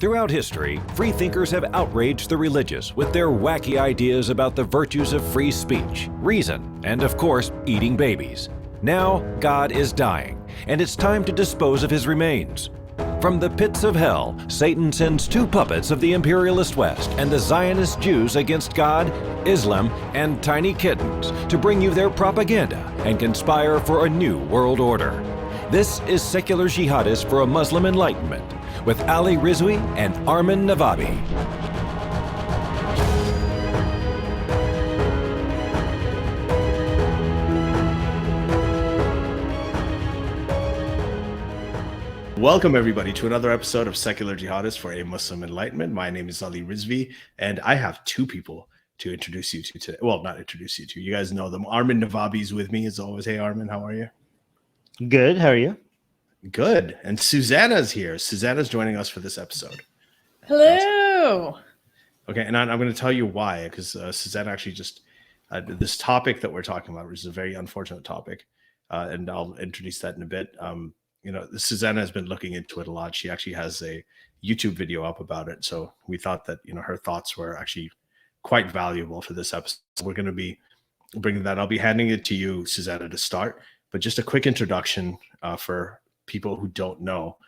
Throughout history, freethinkers have outraged the religious with their wacky ideas about the virtues of free speech, reason, and of course, eating babies. Now, God is dying, and it's time to dispose of his remains. From the pits of hell, Satan sends two puppets of the imperialist West and the Zionist Jews against God, Islam, and tiny kittens to bring you their propaganda and conspire for a new world order. This is Secular Jihadists for a Muslim Enlightenment with Ali Rizvi and Armin Navabi. Welcome, everybody, to another episode of Secular Jihadists for a Muslim Enlightenment. My name is Ali Rizvi, and I have two people to introduce you to today. Well, not introduce you to. You guys know them. Armin Navabi is with me, as always. Hey, Armin, how are you? Good. How are you? Good. And Susanna's here. Susanna's joining us for this episode. Hello. Okay, and I'm going to tell you why, because Susanna actually just, this topic that we're talking about, which is a very unfortunate topic, and I'll introduce that in a bit. Susanna has been looking into it a lot. She actually has a YouTube video up about it. So we thought that, her thoughts were actually quite valuable for this episode. We're going to be bringing that. I'll be handing it to you, Susanna, to start. But just a quick introduction for people who don't know.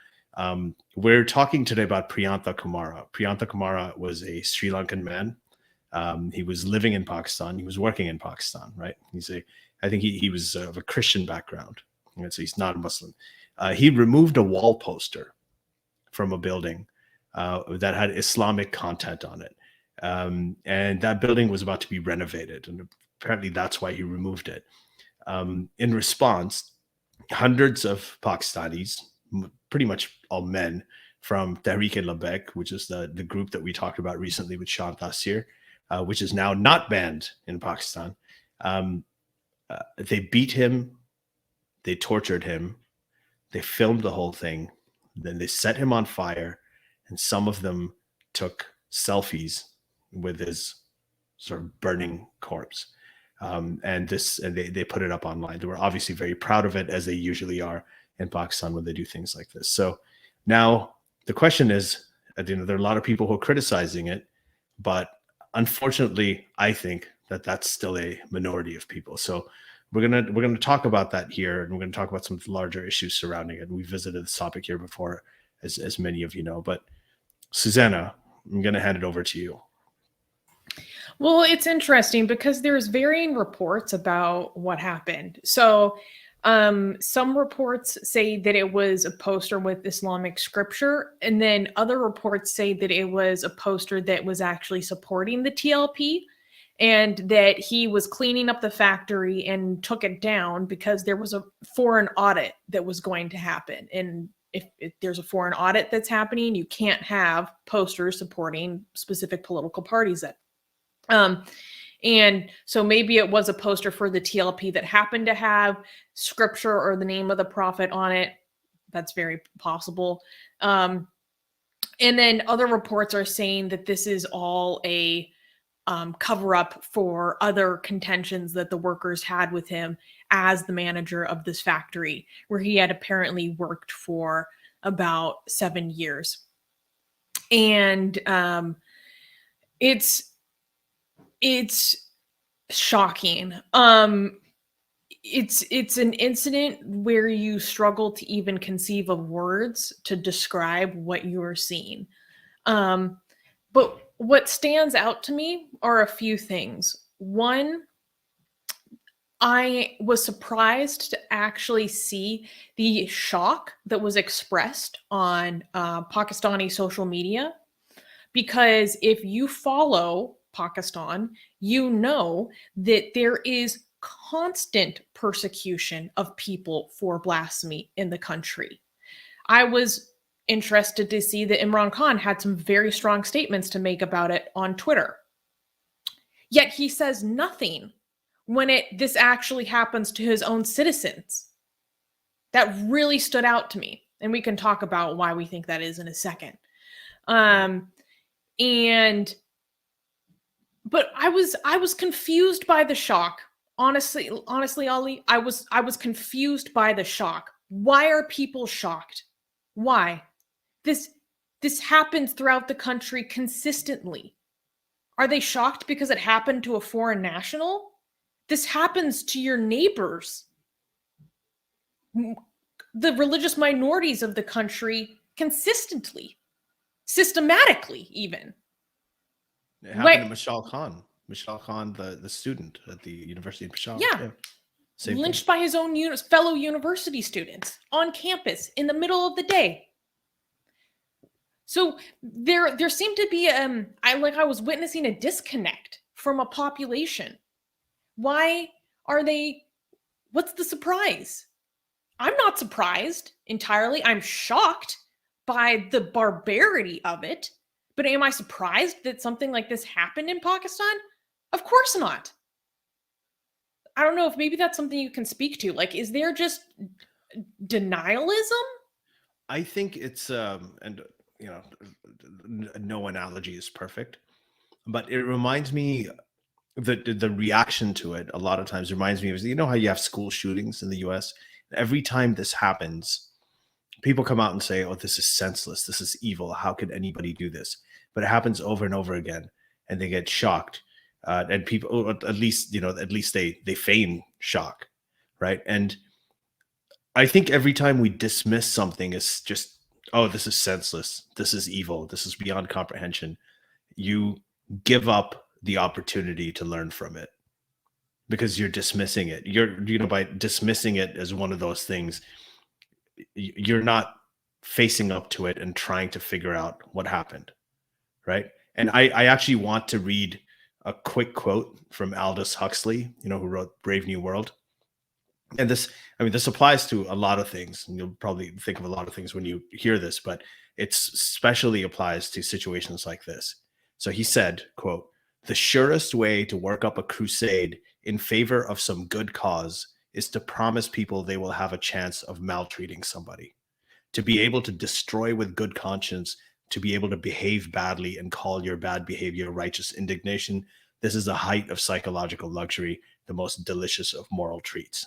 We're talking today about Priyantha Kumara. Priyantha Kumara was a Sri Lankan man. He was living in Pakistan. He was working in Pakistan, right? I think he was of a Christian background. So he's not a Muslim. He removed a wall poster from a building that had Islamic content on it. And that building was about to be renovated. And apparently that's why he removed it. In response, hundreds of Pakistanis, pretty much all men, from Tehreek-e-Labaik, which is the group that we talked about recently with Sean Tassir, which is now not banned in Pakistan. They beat him. They tortured him. They filmed the whole thing. Then they set him on fire. And some of them took selfies with his sort of burning corpse. And they put it up online. They were obviously very proud of it, as they usually are in Pakistan when they do things like this. So now the question is, there are a lot of people who are criticizing it, but unfortunately, I think that that's still a minority of people. So we're gonna talk about that here, and we're gonna talk about some larger issues surrounding it. We visited this topic here before, as many of you know. But Susanna, I'm gonna hand it over to you. Well, it's interesting because there's varying reports about what happened. So some reports say that it was a poster with Islamic scripture, and then other reports say that it was a poster that was actually supporting the TLP, and that he was cleaning up the factory and took it down because there was a foreign audit that was going to happen. And if there's a foreign audit that's happening, you can't have posters supporting specific political parties that and so maybe it was a poster for the TLP that happened to have scripture or the name of the prophet on it. That's very possible. And then other reports are saying that this is all a cover up for other contentions that the workers had with him as the manager of this factory, where he had apparently worked for about 7 years. And it's shocking. It's an incident where you struggle to even conceive of words to describe what you're seeing. But what stands out to me are a few things. One, I was surprised to actually see the shock that was expressed on Pakistani social media, because if you follow Pakistan, you know that there is constant persecution of people for blasphemy in the country. I was interested to see that Imran Khan had some very strong statements to make about it on Twitter. Yet he says nothing when this actually happens to his own citizens. That really stood out to me. And we can talk about why we think that is in a second. But I was confused by the shock. Honestly, Ali, I was confused by the shock. Why are people shocked? Why? This This happens throughout the country consistently. Are they shocked because it happened to a foreign national? This happens to your neighbors, the religious minorities of the country, consistently, systematically, even. It happened to Michelle Khan. Michelle Khan, the student at the University of Peshawar. Yeah. Same Lynched thing. by his own fellow university students on campus in the middle of the day. So there seemed to be I was witnessing a disconnect from a population. Why are they? What's the surprise? I'm not surprised entirely. I'm shocked by the barbarity of it. But am I surprised that something like this happened in Pakistan? Of course not. I don't know if maybe that's something you can speak to. Like, is there just denialism? I think it's and you know, no analogy is perfect, but it reminds me the reaction to it a lot of times reminds me of, you know, how you have school shootings in the US. Every time this happens, people come out and say, oh, this is senseless, this is evil, how could anybody do this? But it happens over and over again, and they get shocked, and people, at least they feign shock, right? And I think every time we dismiss something as just, oh, this is senseless, this is evil, this is beyond comprehension, you give up the opportunity to learn from it because you're dismissing it. By dismissing it as one of those things, you're not facing up to it and trying to figure out what happened, right? And I actually want to read a quick quote from Aldous Huxley, who wrote Brave New World. And this applies to a lot of things. And you'll probably think of a lot of things when you hear this, but it especially applies to situations like this. So he said, quote, "The surest way to work up a crusade in favor of some good cause is to promise people they will have a chance of maltreating somebody. To be able to destroy with good conscience, to be able to behave badly and call your bad behavior righteous indignation, this is the height of psychological luxury, the most delicious of moral treats."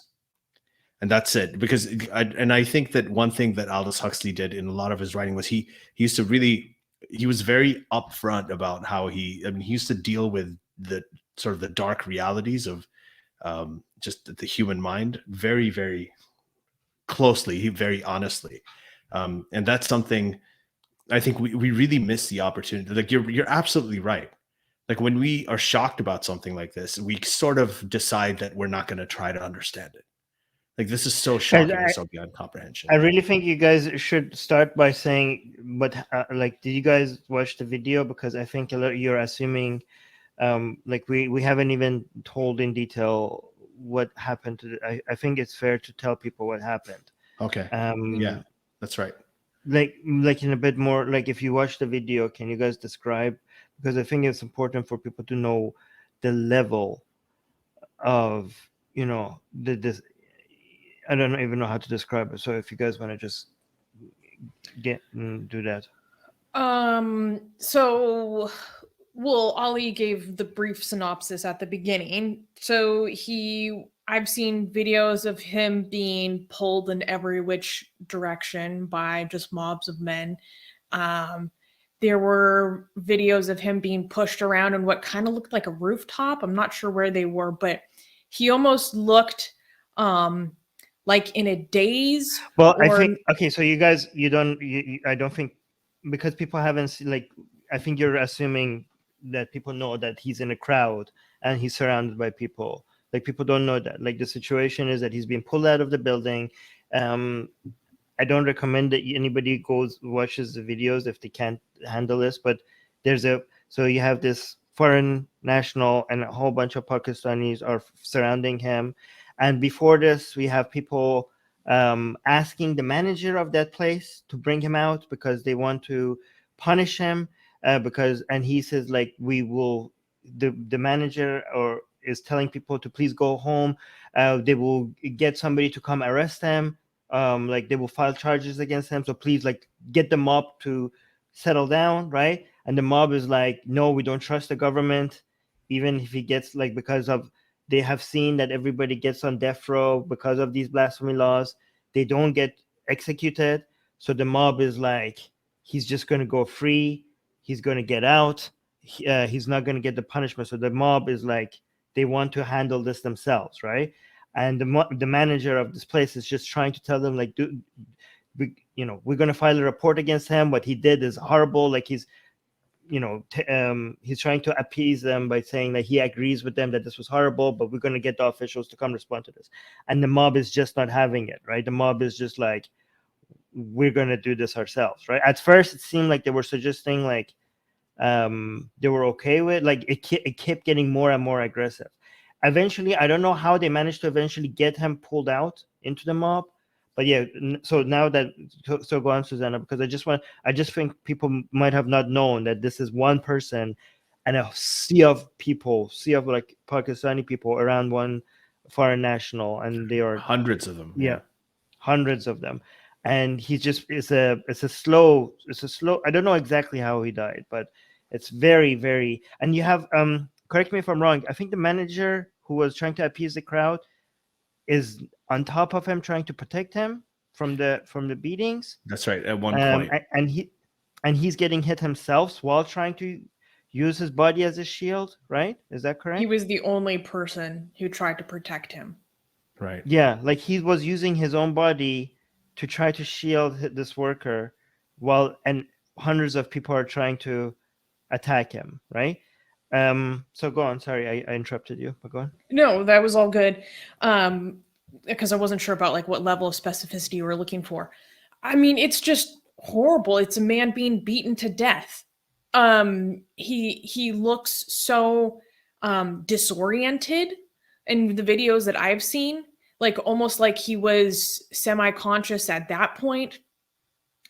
And that's it. Because I think that one thing that Aldous Huxley did in a lot of his writing was he was very upfront about how he used to deal with the sort of the dark realities of just the human mind very, very closely, very honestly. And that's something I think we really miss the opportunity. Like you're absolutely right. Like when we are shocked about something like this, we sort of decide that we're not going to try to understand it. Like this is so shocking and so beyond comprehension. I really think you guys should start by saying, but did you guys watch the video? Because I think you're assuming, we haven't even told in detail what happened to I think it's fair to tell people what happened. Okay. Yeah, that's right. Like in a bit more, like if you watch the video, can you guys describe? Because I think it's important for people to know the level of, this. I don't even know how to describe it. So if you guys want to just do that. Ali gave the brief synopsis at the beginning. So I've seen videos of him being pulled in every which direction by just mobs of men. There were videos of him being pushed around in what kind of looked like a rooftop. I'm not sure where they were, but he almost looked like in a daze. Well, I think, okay, so you guys, I don't think, because people haven't seen, I think you're assuming that people know that he's in a crowd and he's surrounded by people. Like, people don't know that. Like, the situation is that he's being pulled out of the building. I don't recommend that anybody watches the videos if they can't handle this, but so you have this foreign national and a whole bunch of Pakistanis are surrounding him. And before this, we have people asking the manager of that place to bring him out because they want to punish him. And he says, the manager is telling people to please go home. They will get somebody to come arrest them. They will file charges against him. So please, get the mob to settle down, right? And the mob is like, no, we don't trust the government, even if he gets because of. They have seen that everybody gets on death row because of these blasphemy laws. They don't get executed. So the mob is like, he's just going to go free. He's going to get out. He's not going to get the punishment. So the mob is like, they want to handle this themselves, right? And the manager of this place is just trying to tell them, like, we're going to file a report against him. What he did is horrible. Like, he's trying to appease them by saying that he agrees with them that this was horrible, but we're going to get the officials to come respond to this. And the mob is just not having it, right? The mob is just like, we're going to do this ourselves, right? At first, it seemed like they were suggesting, like, they were okay with, like, it kept getting more and more aggressive. Eventually, I don't know how they managed to eventually get him pulled out into the mob, but yeah. So now that, so go on, Susanna, because I just think people might have not known that this is one person and a sea of like Pakistani people around one foreign national, and they are hundreds of them. Yeah, hundreds of them. And he just it's a slow. I don't know exactly how he died, but it's very, very. And you have correct me if I'm wrong. I think the manager who was trying to appease the crowd is on top of him, trying to protect him from the beatings. That's right. At one point, and he's getting hit himself while trying to use his body as a shield. Right? Is that correct? He was the only person who tried to protect him. Right. Yeah, like he was using his own body to try to shield this worker, and hundreds of people are trying to attack him, right? So go on. Sorry, I interrupted you, but go on. No, that was all good. Because I wasn't sure about like what level of specificity you were looking for. I mean, it's just horrible. It's a man being beaten to death. He looks so disoriented in the videos that I've seen, like almost like he was semi-conscious at that point.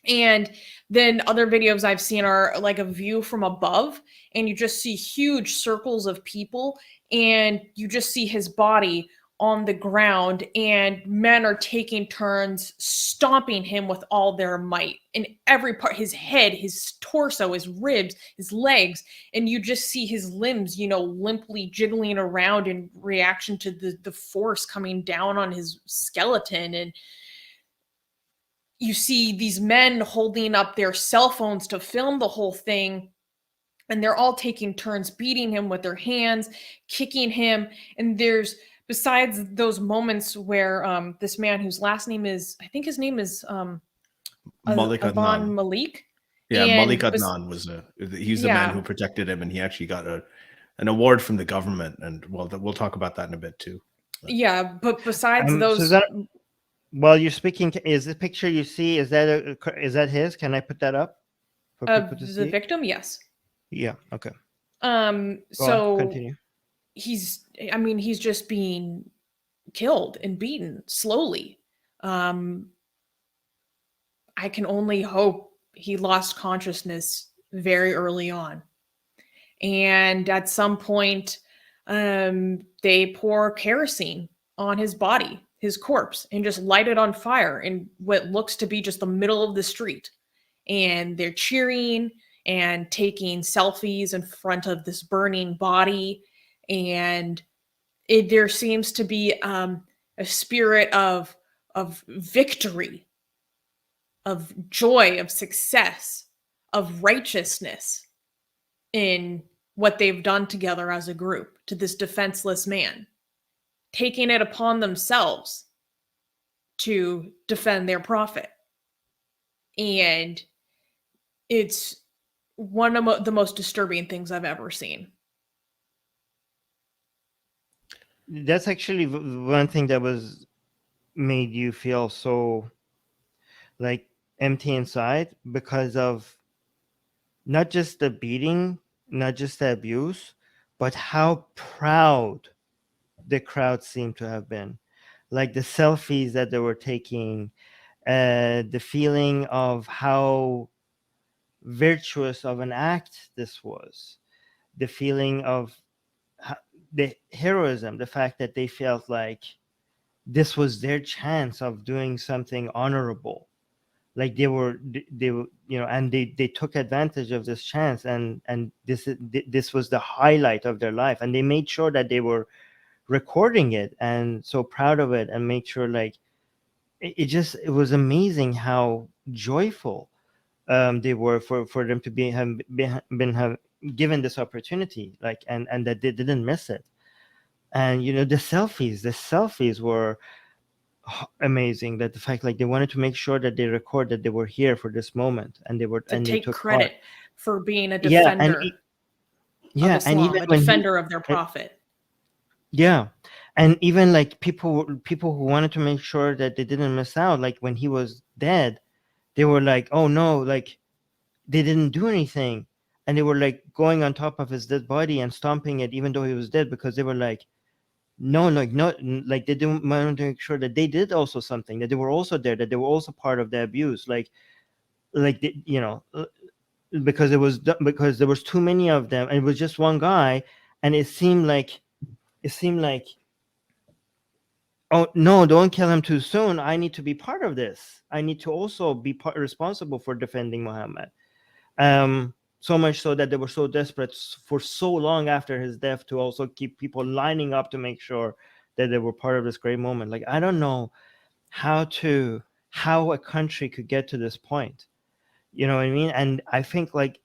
And then other videos I've seen are like a view from above, and you just see huge circles of people, and you just see his body on the ground, and men are taking turns stomping him with all their might in every part, his head, his torso, his ribs, his legs, and you just see his limbs, limply jiggling around in reaction to the force coming down on his skeleton. And you see these men holding up their cell phones to film the whole thing, and they're all taking turns beating him with their hands, kicking him. And besides those moments where this man, whose last name is, I think his name is Malik Adnan. Malik. Yeah, Malik Adnan he's the man who protected him, and he actually got an award from the government. And we'll talk about that in a bit too. Yeah, but besides those. So while you're speaking, is the picture you see, is that his? Can I put that up for people to see? The victim, yes. Yeah. Okay. So continue. He's just being killed and beaten slowly. I can only hope he lost consciousness very early on. And at some point, they pour kerosene on his body, his corpse, and just light it on fire in what looks to be just the middle of the street. And they're cheering and taking selfies in front of this burning body. And there seems to be a spirit of victory, of joy, of success, of righteousness in what they've done together as a group to this defenseless man, taking it upon themselves to defend their prophet. And it's one of the most disturbing things I've ever seen. That's actually one thing that made you feel so like empty inside, because of not just the beating, not just the abuse, but how proud the crowd seemed to have been. Like the selfies that they were taking, the feeling of how virtuous of an act this was, the feeling of the heroism, the fact that they felt like this was their chance of doing something honorable. Like they were, and they took advantage of this chance, and this was the highlight of their life, and they made sure that they were recording it and so proud of it, and make sure, like, it was amazing how joyful they were for them to have given this opportunity, like, and that they didn't miss it. And the selfies were amazing. That the fact, like, they wanted to make sure that they record that they were here for this moment, and they take took credit part. for being a Yeah, defender of and Islam, even a when defender of their prophet. yeah, and even like people who wanted to make sure that they didn't miss out, like when he was dead, they were like, oh no, like they didn't do anything, and they were like going on top of his dead body and stomping it even though he was dead, because they were like, no, like, not like they didn't want to make sure that they did also something, that they were also there, that they were also part of the abuse, like they, because because there was too many of them, and it was just one guy, and it seemed like, oh no, don't kill him too soon. I need to be part of this. I need to also be responsible for defending Muhammad. So much so that they were so desperate for so long after his death to also keep people lining up to make sure that they were part of this great moment. Like, I don't know how a country could get to this point. You know what I mean? And I think, like,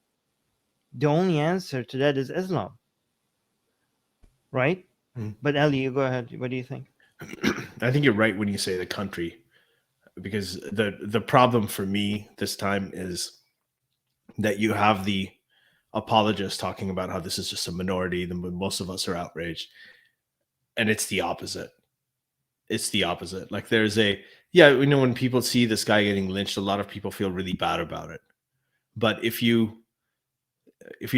the only answer to that is Islam. Right? But Ellie, you go ahead. What do you think? I think you're right when you say the country, because the problem for me this time is that you have the apologists talking about how this is just a minority, most of us are outraged, and it's the opposite. It's the opposite. Like, there's when people see this guy getting lynched, a lot of people feel really bad about it. But if you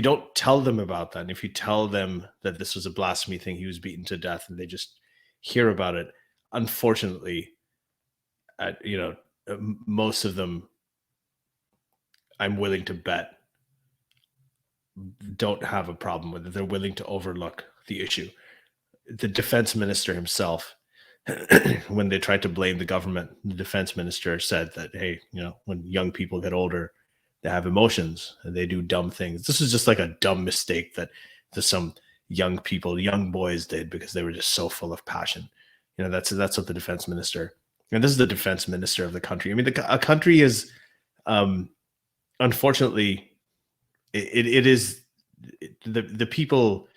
don't tell them about that, and if you tell them that this was a blasphemy thing, he was beaten to death, and they just hear about it, unfortunately, most of them, I'm willing to bet, don't have a problem with it. They're willing to overlook the issue. The defense minister himself, when they tried to blame the government, the defense minister said that, hey, when young people get older, they have emotions and they do dumb things. This is just like a dumb mistake that some young boys did because they were just so full of passion. That's what the defense minister, and this is the defense minister of the country. I mean, a country is, unfortunately, it is the people,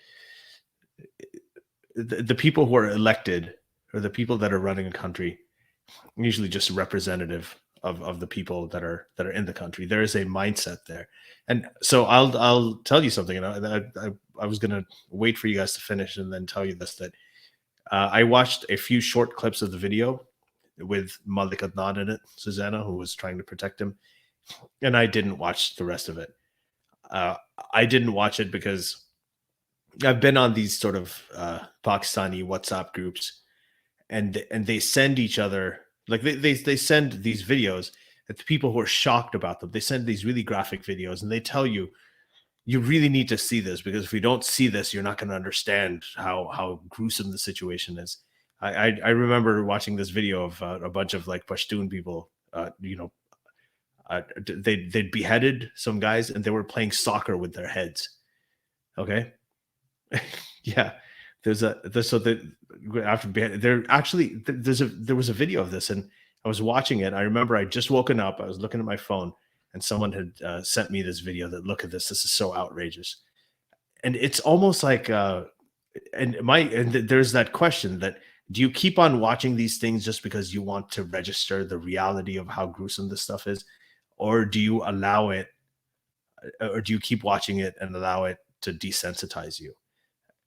the people who are elected, or the people that are running a country, usually just representative of the people that are in the country. There is a mindset there. And so I'll tell you something, I was going to wait for you guys to finish and then tell you this, that I watched a few short clips of the video with Malik Adnan in it, Susanna, who was trying to protect him, and I didn't watch the rest of it. I didn't watch it because I've been on these sort of Pakistani WhatsApp groups, and they send each other, like, they send these videos at the people who are shocked about them. They send these really graphic videos, and they tell you, you really need to see this, because if you don't see this, you're not going to understand how gruesome the situation is. I remember watching this video of a bunch of, like, Pashtun people, they'd beheaded some guys, and they were playing soccer with their heads. Okay. Yeah. There was a video of this, and I was watching it. I remember I just woken up. I was looking at my phone, and someone had sent me this video that, look at this. This is so outrageous. And it's almost like, there's that question that, do you keep on watching these things just because you want to register the reality of how gruesome this stuff is? Or do you allow it, or do you keep watching it and allow it to desensitize you?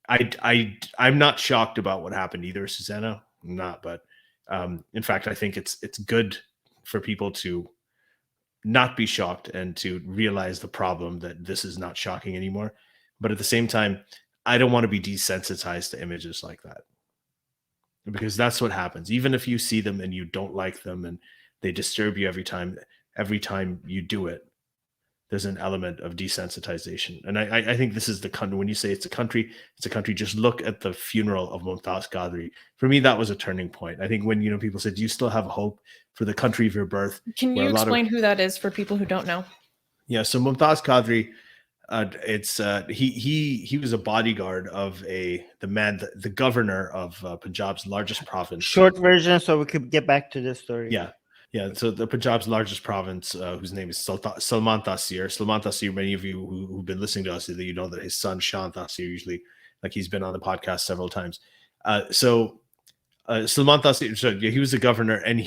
I'm not shocked about what happened either, Susanna. I'm not, but in fact, I think it's good for people to not be shocked and to realize the problem, that this is not shocking anymore. But at the same time, I don't want to be desensitized to images like that, because that's what happens. Even if you see them and you don't like them and they disturb you every time you do it, there's an element of desensitization. And I think this is the country. When you say it's a country, just look at the funeral of Mumtaz Qadri. For me, that was a turning point. I think when, people said, do you still have hope for the country of your birth? Can you explain who that is for people who don't know? Yeah. So Mumtaz Qadri, he was a bodyguard of the governor of Punjab's largest province. Short version, so we could get back to this story. Yeah. Yeah, so the Punjab's largest province, whose name is Salman Taseer. Salman Taseer, many of you who've been listening to us, that you know that his son Shan Taseer, usually, like, he's been on the podcast several times. Salman Taseer, so yeah, he was the governor, and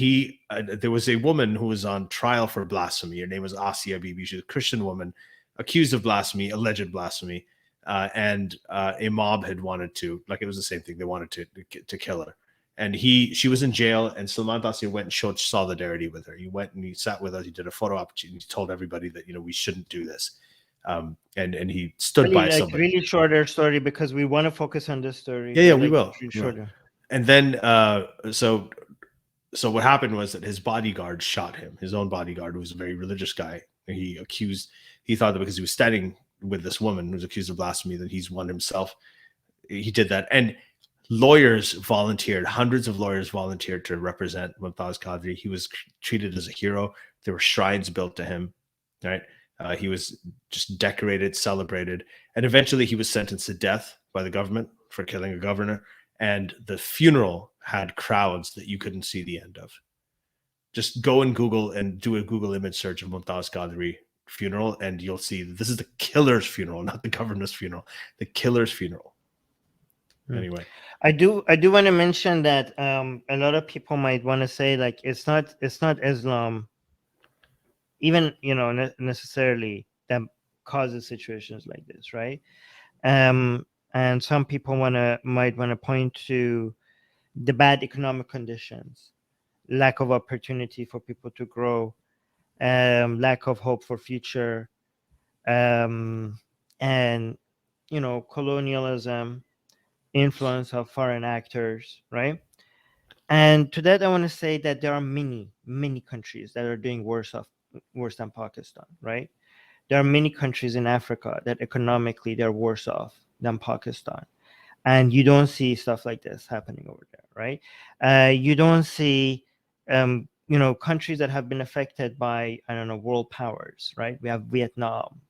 there was a woman who was on trial for blasphemy. Her name was Asiya Bibi. She's a Christian woman accused of blasphemy, alleged blasphemy, and a mob had wanted to, like, it was the same thing. They wanted to kill her. And she was in jail, and Salman Taseer went and showed solidarity with her. He went and he sat with us. He did a photo op. He told everybody that, we shouldn't do this. And he stood really, by like, somebody. really shorter story, because we want to focus on this story. Yeah, like, we will. Shorter. And then, so what happened was that his bodyguard shot him. His own bodyguard, who was a very religious guy. He thought that because he was standing with this woman who was accused of blasphemy, that he's one himself. He did that. And lawyers volunteered, hundreds of lawyers volunteered to represent Mumtaz Qadri. He was treated as a hero. There were shrines built to him, right? He was just decorated, celebrated, and eventually he was sentenced to death by the government for killing a governor. And the funeral had crowds that you couldn't see the end of. Just go and Google and do a Google image search of Mumtaz Qadri funeral, and you'll see this is the killer's funeral, not the governor's funeral. The killer's funeral. Anyway, I do want to mention that a lot of people might want to say, like, it's not Islam, even necessarily, that causes situations like this, right? And some people might want to point to the bad economic conditions, lack of opportunity for people to grow, lack of hope for future, and colonialism, influence of foreign actors, right? And to that, I want to say that there are many countries that are doing worse than Pakistan, right? There are many countries in Africa that economically they're worse off than Pakistan, and you don't see stuff like this happening over there, right? You don't see countries that have been affected by, I don't know, world powers, right? We have Vietnam,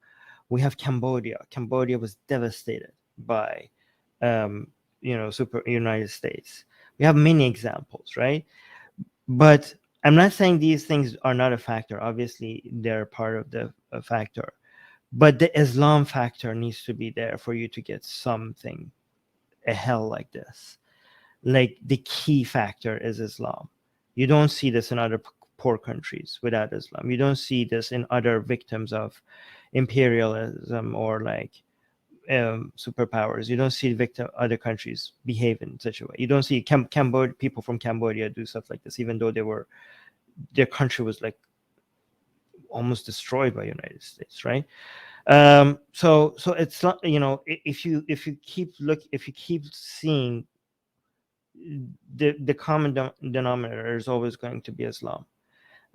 we have Cambodia. Cambodia was devastated by super United States. We have many examples, right? But I'm not saying these things are not a factor. Obviously, they're part of the factor. But the Islam factor needs to be there for you to get something, a hell like this. Like, the key factor is Islam. You don't see this in other poor countries without Islam. You don't see this in other victims of imperialism or like superpowers. You don't see other countries behave in such a way. You don't see people from Cambodia do stuff like this, even though their country was like almost destroyed by United States, right? So it's not, if you keep seeing the common denominator is always going to be Islam.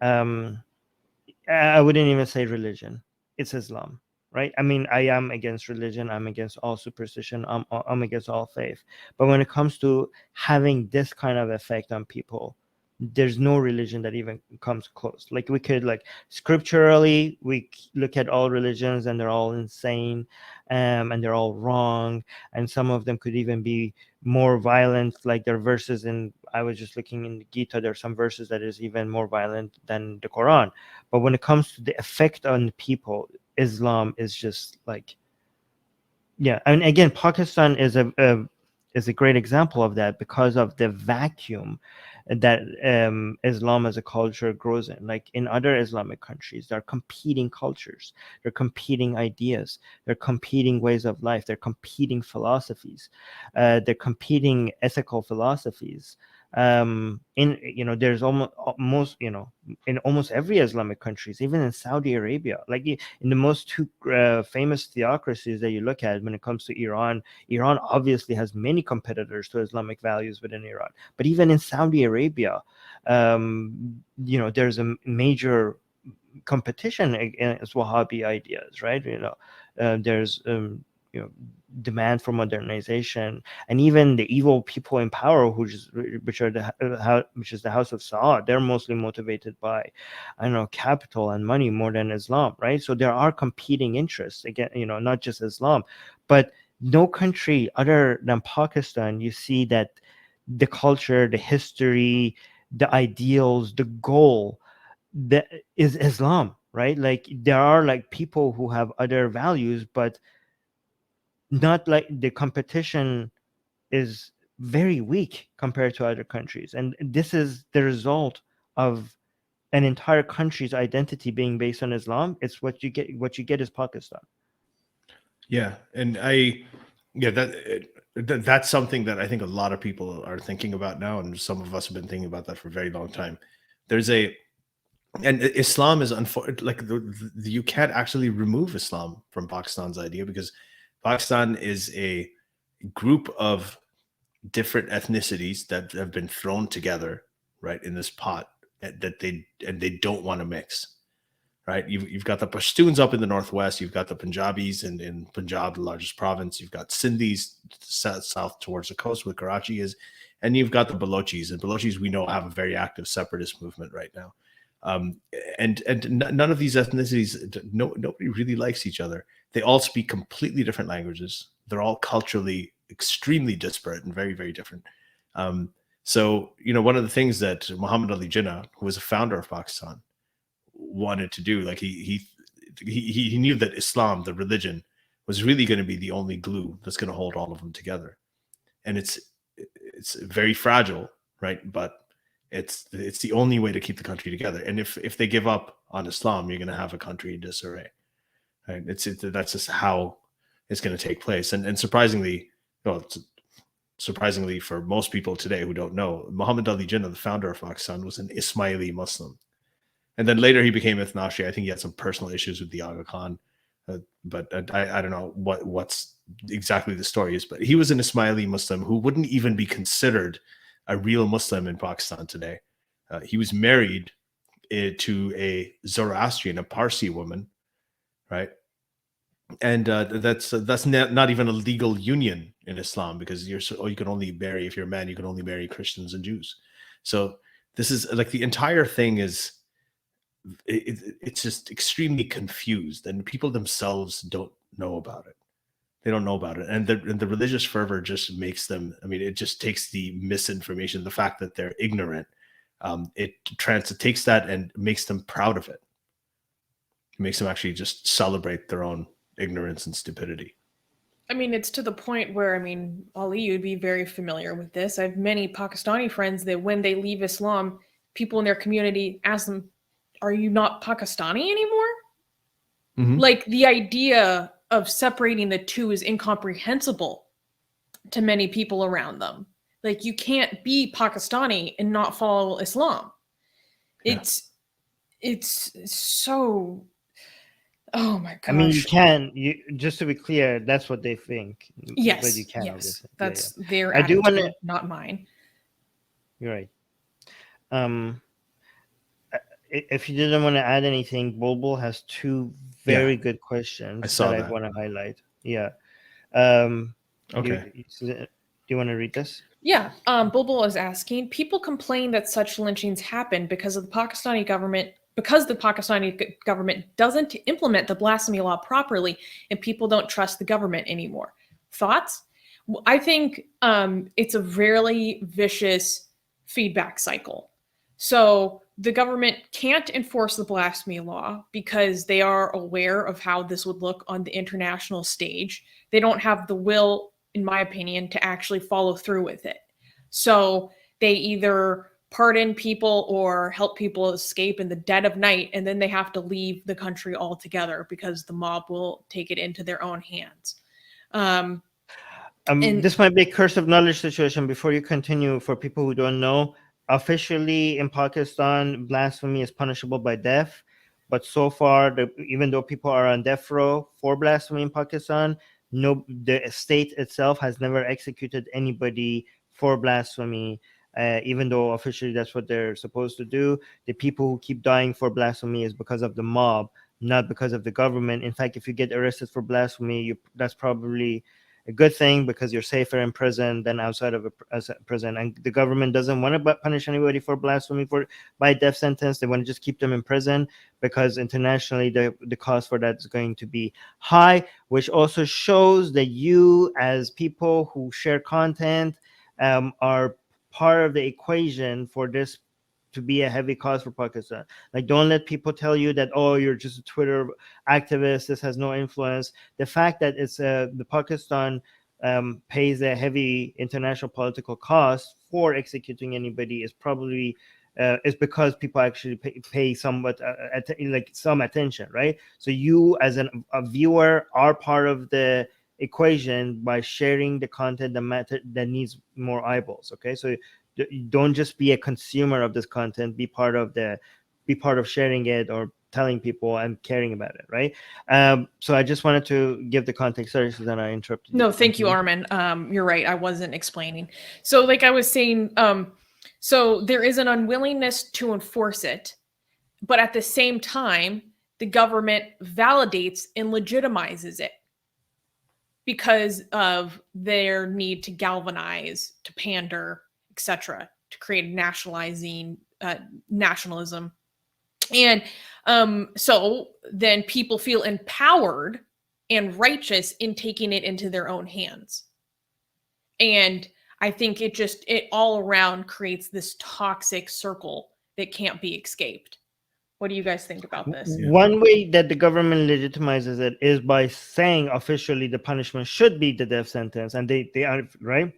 I wouldn't even say religion. It's Islam. Right? I mean, I am against religion. I'm against all superstition. I'm against all faith. But when it comes to having this kind of effect on people, there's no religion that even comes close. Like, we could, like, scripturally, we look at all religions and they're all insane, and they're all wrong. And some of them could even be more violent. Like, there are verses I was just looking in the Gita, there are some verses that is even more violent than the Quran. But when it comes to the effect on people, Islam is just like, yeah. And again, Pakistan is a great example of that, because of the vacuum that Islam as a culture grows in. Like, in other Islamic countries, there are competing cultures, there are competing ideas, there are competing ways of life, there are competing philosophies, they're competing ethical philosophies. There's almost in almost every Islamic countries, even in Saudi Arabia, like in the most two famous theocracies that you look at, when it comes to Iran obviously has many competitors to Islamic values within Iran. But even in Saudi Arabia, there's a major competition against Wahhabi ideas, right? There's demand for modernization, and even the evil people in power, which is the House of Saud, they're mostly motivated by, I don't know, capital and money more than Islam, right? So there are competing interests, again, not just Islam. But no country other than Pakistan, you see that the culture, the history, the ideals, the goal that is Islam, right? Like there are like people who have other values, but not like the competition is very weak compared to other countries. And this is the result of an entire country's identity being based on Islam. It's what you get is Pakistan. Yeah, and that's something that I think a lot of people are thinking about now, and some of us have been thinking about that for a very long time. And Islam is like you can't actually remove Islam from Pakistan's idea, because Pakistan is a group of different ethnicities that have been thrown together, right, in this pot that they don't want to mix. Right, you've got the Pashtuns up in the northwest, you've got the Punjabis in Punjab, the largest province, you've got Sindhis south towards the coast where Karachi is, and you've got the Balochis. And Balochis, we know, have a very active separatist movement right now. And none of these ethnicities, nobody really likes each other. They all speak completely different languages. They're all culturally extremely disparate and very, very different. So, one of the things that Muhammad Ali Jinnah, who was a founder of Pakistan, wanted to do, like he knew that Islam, the religion, was really going to be the only glue that's going to hold all of them together. And it's very fragile, right? But it's the only way to keep the country together. And if they give up on Islam, you're going to have a country in disarray. Right? That's just how it's going to take place. And surprisingly, surprisingly for most people today who don't know, Muhammad Ali Jinnah, the founder of Pakistan, was an Ismaili Muslim. And then later he became Ethnoshi. I think he had some personal issues with the Aga Khan, but I don't know what's exactly the story is. But he was an Ismaili Muslim who wouldn't even be considered a real Muslim in Pakistan today. He was married to a Zoroastrian, a Parsi woman, right? And that's not even a legal union in Islam, because you can only marry, if you're a man, you can only marry Christians and Jews. So this is like the entire thing is. It's just extremely confused, and people themselves don't know about it. They don't know about it, and the religious fervor just makes them. I mean, it just takes the misinformation, the fact that they're ignorant. It takes that and makes them proud of it. It makes them actually just celebrate their own ignorance and stupidity. I mean, it's to the point where, Ali, you'd be very familiar with this. I have many Pakistani friends that when they leave Islam, people in their community ask them, "Are you not Pakistani anymore?" Mm-hmm. Like, the idea of separating the two is incomprehensible to many people around them. Like, you can't be Pakistani and not follow Islam. Yeah. It's so, oh my gosh. I mean, you can, just to be clear, that's what they think. Yes, but you can, yes. obviously. That's their attitude, not mine. You're right. If you didn't want to add anything, Bulbul has two very good questions that I want to highlight. Yeah. Okay. Do you want to read this? Yeah. Bulbul is asking, people complain that such lynchings happen because the Pakistani government doesn't implement the blasphemy law properly, and people don't trust the government anymore. Thoughts? I think it's a really vicious feedback cycle. So the government can't enforce the blasphemy law because they are aware of how this would look on the international stage. They don't have the will, in my opinion, to actually follow through with it. So they either pardon people or help people escape in the dead of night, and then they have to leave the country altogether because the mob will take it into their own hands. And this might be a curse of knowledge situation. Before you continue, for people who don't know, officially in Pakistan, blasphemy is punishable by death. But so far, even though people are on death row for blasphemy in Pakistan, the state itself has never executed anybody for blasphemy. Even though officially that's what they're supposed to do. The people who keep dying for blasphemy is because of the mob, not because of the government. In fact, if you get arrested for blasphemy, that's probably a good thing, because you're safer in prison than outside of a prison. And the government doesn't want to punish anybody for blasphemy by death sentence. They want to just keep them in prison, because internationally the cost for that is going to be high, which also shows that you, as people who share content, are part of the equation for this to be a heavy cause for Pakistan. Like, don't let people tell you that, oh, you're just a Twitter activist, this has no influence. The fact that it's the Pakistan pays a heavy international political cost for executing anybody is probably is because people actually pay somewhat like some attention, right? So you as a viewer are part of the equation by sharing the content that needs more eyeballs. Okay, so don't just be a consumer of this content, be part of sharing it or telling people and caring about it, right? So I just wanted to give the context. Sorry, Susanna, I interrupted you. No, thank you, Armin. You're right, I wasn't explaining. So like I was saying, so there is an unwillingness to enforce it, but at the same time the government validates and legitimizes it because of their need to galvanize, to pander, etc., to create nationalism. And so then people feel empowered and righteous in taking it into their own hands. And I think it all around creates this toxic circle that can't be escaped. What do you guys think about this? One way that the government legitimizes it is by saying officially the punishment should be the death sentence, and they are right.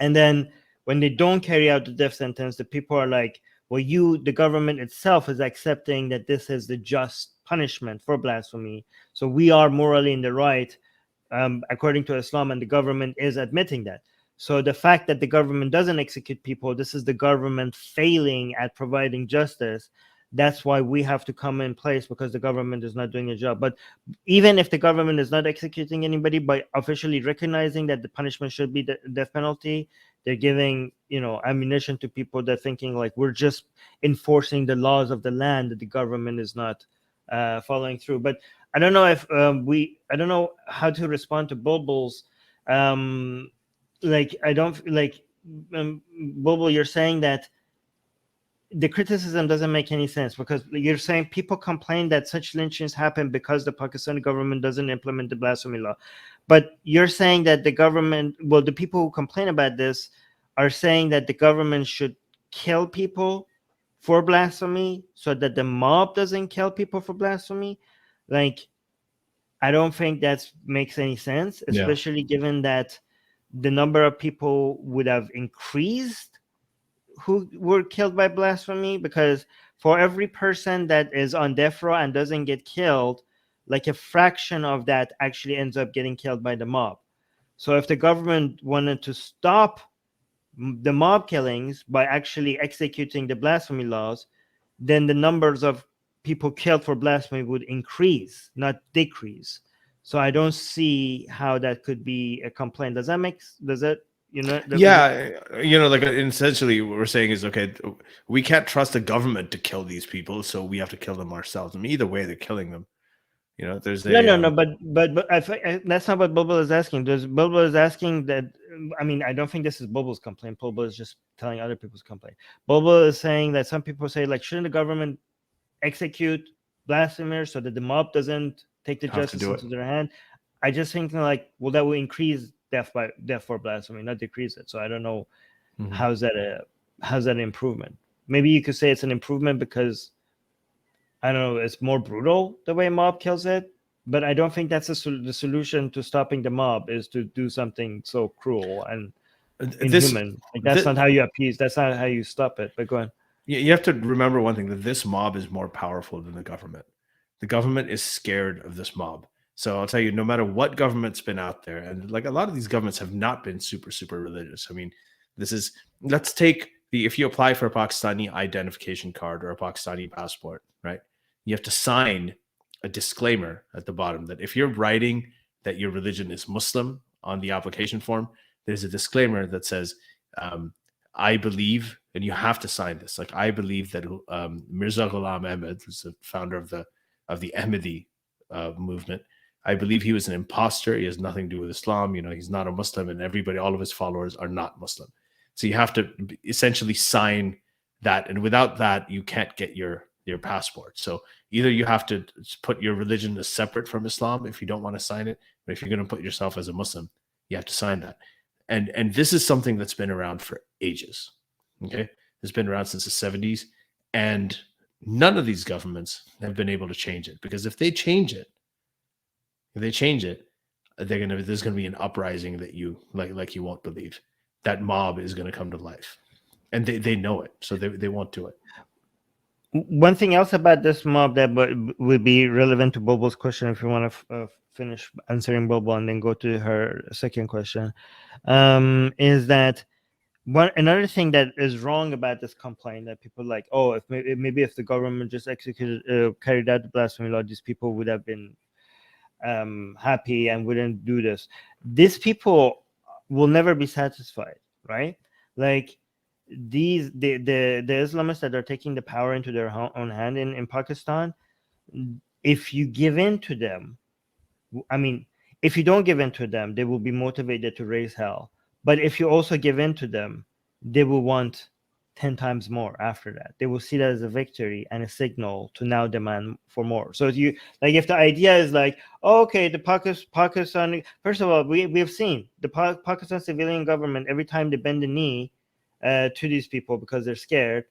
And then when they don't carry out the death sentence, the people are like, well, the government itself is accepting that this is the just punishment for blasphemy. So we are morally in the right, according to Islam, and the government is admitting that. So the fact that the government doesn't execute people, this is the government failing at providing justice. That's why we have to come in place, because the government is not doing a job. But even if the government is not executing anybody, by officially recognizing that the punishment should be the death penalty, they're giving, ammunition to people that thinking like we're just enforcing the laws of the land, that the government is not following through. But I don't know if I don't know how to respond to Bulbul's. Bulbul, you're saying that the criticism doesn't make any sense, because you're saying people complain that such lynchings happen because the Pakistani government doesn't implement the blasphemy law. But you're saying that the people who complain about this are saying that the government should kill people for blasphemy so that the mob doesn't kill people for blasphemy. Like, I don't think that makes any sense, especially given that the number of people would have increased who were killed by blasphemy, because for every person that is on death row and doesn't get killed, like a fraction of that actually ends up getting killed by the mob. So if the government wanted to stop the mob killings by actually executing the blasphemy laws, then the numbers of people killed for blasphemy would increase, not decrease. So I don't see how that could be a complaint. Does that like essentially what we're saying is, okay, we can't trust the government to kill these people, so we have to kill them ourselves. I mean, either way, they're killing them. There's no, but that's not what Bulbul is asking. Bulbul is asking that. I mean, I don't think this is Bulbul's complaint. Bulbul is just telling other people's complaint. Bulbul is saying that some people say, like, shouldn't the government execute blasphemers so that the mob doesn't take the justice into their hand? I just think like, well, that will increase death for blasphemy, not decrease it. So I don't know how's that an improvement. Maybe you could say it's an improvement because, I don't know, it's more brutal the way mob kills it, but I don't think that's the solution to stopping the mob, is to do something so cruel and inhuman. That's not how you appease. That's not how you stop it. But go on. You have to remember one thing, that this mob is more powerful than the government. The government is scared of this mob. So I'll tell you, no matter what government's been out there, and like a lot of these governments have not been super, super religious. I mean, let's take if you apply for a Pakistani identification card or a Pakistani passport, right? You have to sign a disclaimer at the bottom that if you're writing that your religion is Muslim on the application form, there's a disclaimer that says, I believe, and you have to sign this, like, I believe that Mirza Ghulam Ahmed, who's the founder of the Ahmadi movement, I believe he was an imposter. He has nothing to do with Islam. He's not a Muslim, and all of his followers are not Muslim. So you have to essentially sign that, and without that, you can't get your passport. So either you have to put your religion as separate from Islam if you don't want to sign it, but if you're going to put yourself as a Muslim, you have to sign that. And this is something that's been around for ages. Okay, it's been around since the 70s, And none of these governments have been able to change it, because if they change it, there's gonna be an uprising that you like you won't believe. That mob is gonna come to life, and they know it, so they won't do it. One thing else about this mob that would be relevant to Bulbul's question, if you want to finish answering Bulbul and then go to her second question, is that another thing that is wrong about this complaint, that people like, oh, if maybe if the government just carried out the blasphemy law, these people would have been happy and wouldn't do this. These people will never be satisfied, right? Like the Islamists that are taking the power into their own hand in Pakistan, if you give in to them, I mean, if you don't give in to them, they will be motivated to raise hell. But if you also give in to them, they will want 10 times more after that. They will see that as a victory and a signal to now demand for more. So if the idea is like, oh, okay, the Pakistan, first of all, we've seen the Pakistan civilian government, every time they bend the knee to these people because they're scared,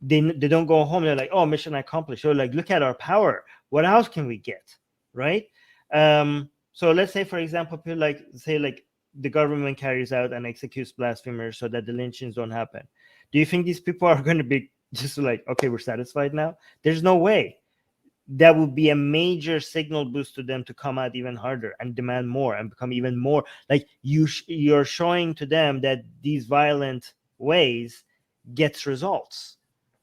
they don't go home. They're like, oh, mission accomplished. So like, look at our power. What else can we get, right? So let's say, for example, people like the government carries out and executes blasphemers so that the lynchings don't happen. Do you think these people are going to be just like, okay, we're satisfied now? There's no way. That would be a major signal boost to them to come out even harder and demand more and become even more like you're showing to them that these violent ways gets results,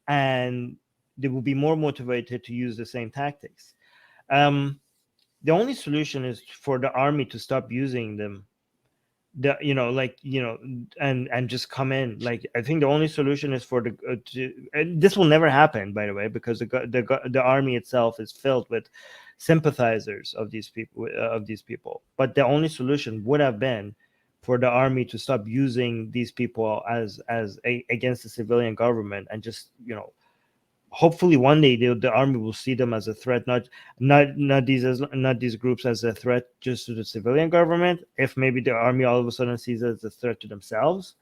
and they will be more motivated to use the same tactics. The only solution is for the army to stop using them, and just come in. Like, I think the only solution is for and this will never happen, by the way, because the army itself is filled with sympathizers of these people. But the only solution would have been for the army to stop using these people as against the civilian government, and just hopefully one day the army will see them as a threat, not these groups as a threat just to the civilian government. If maybe the army all of a sudden sees it as a threat to themselves,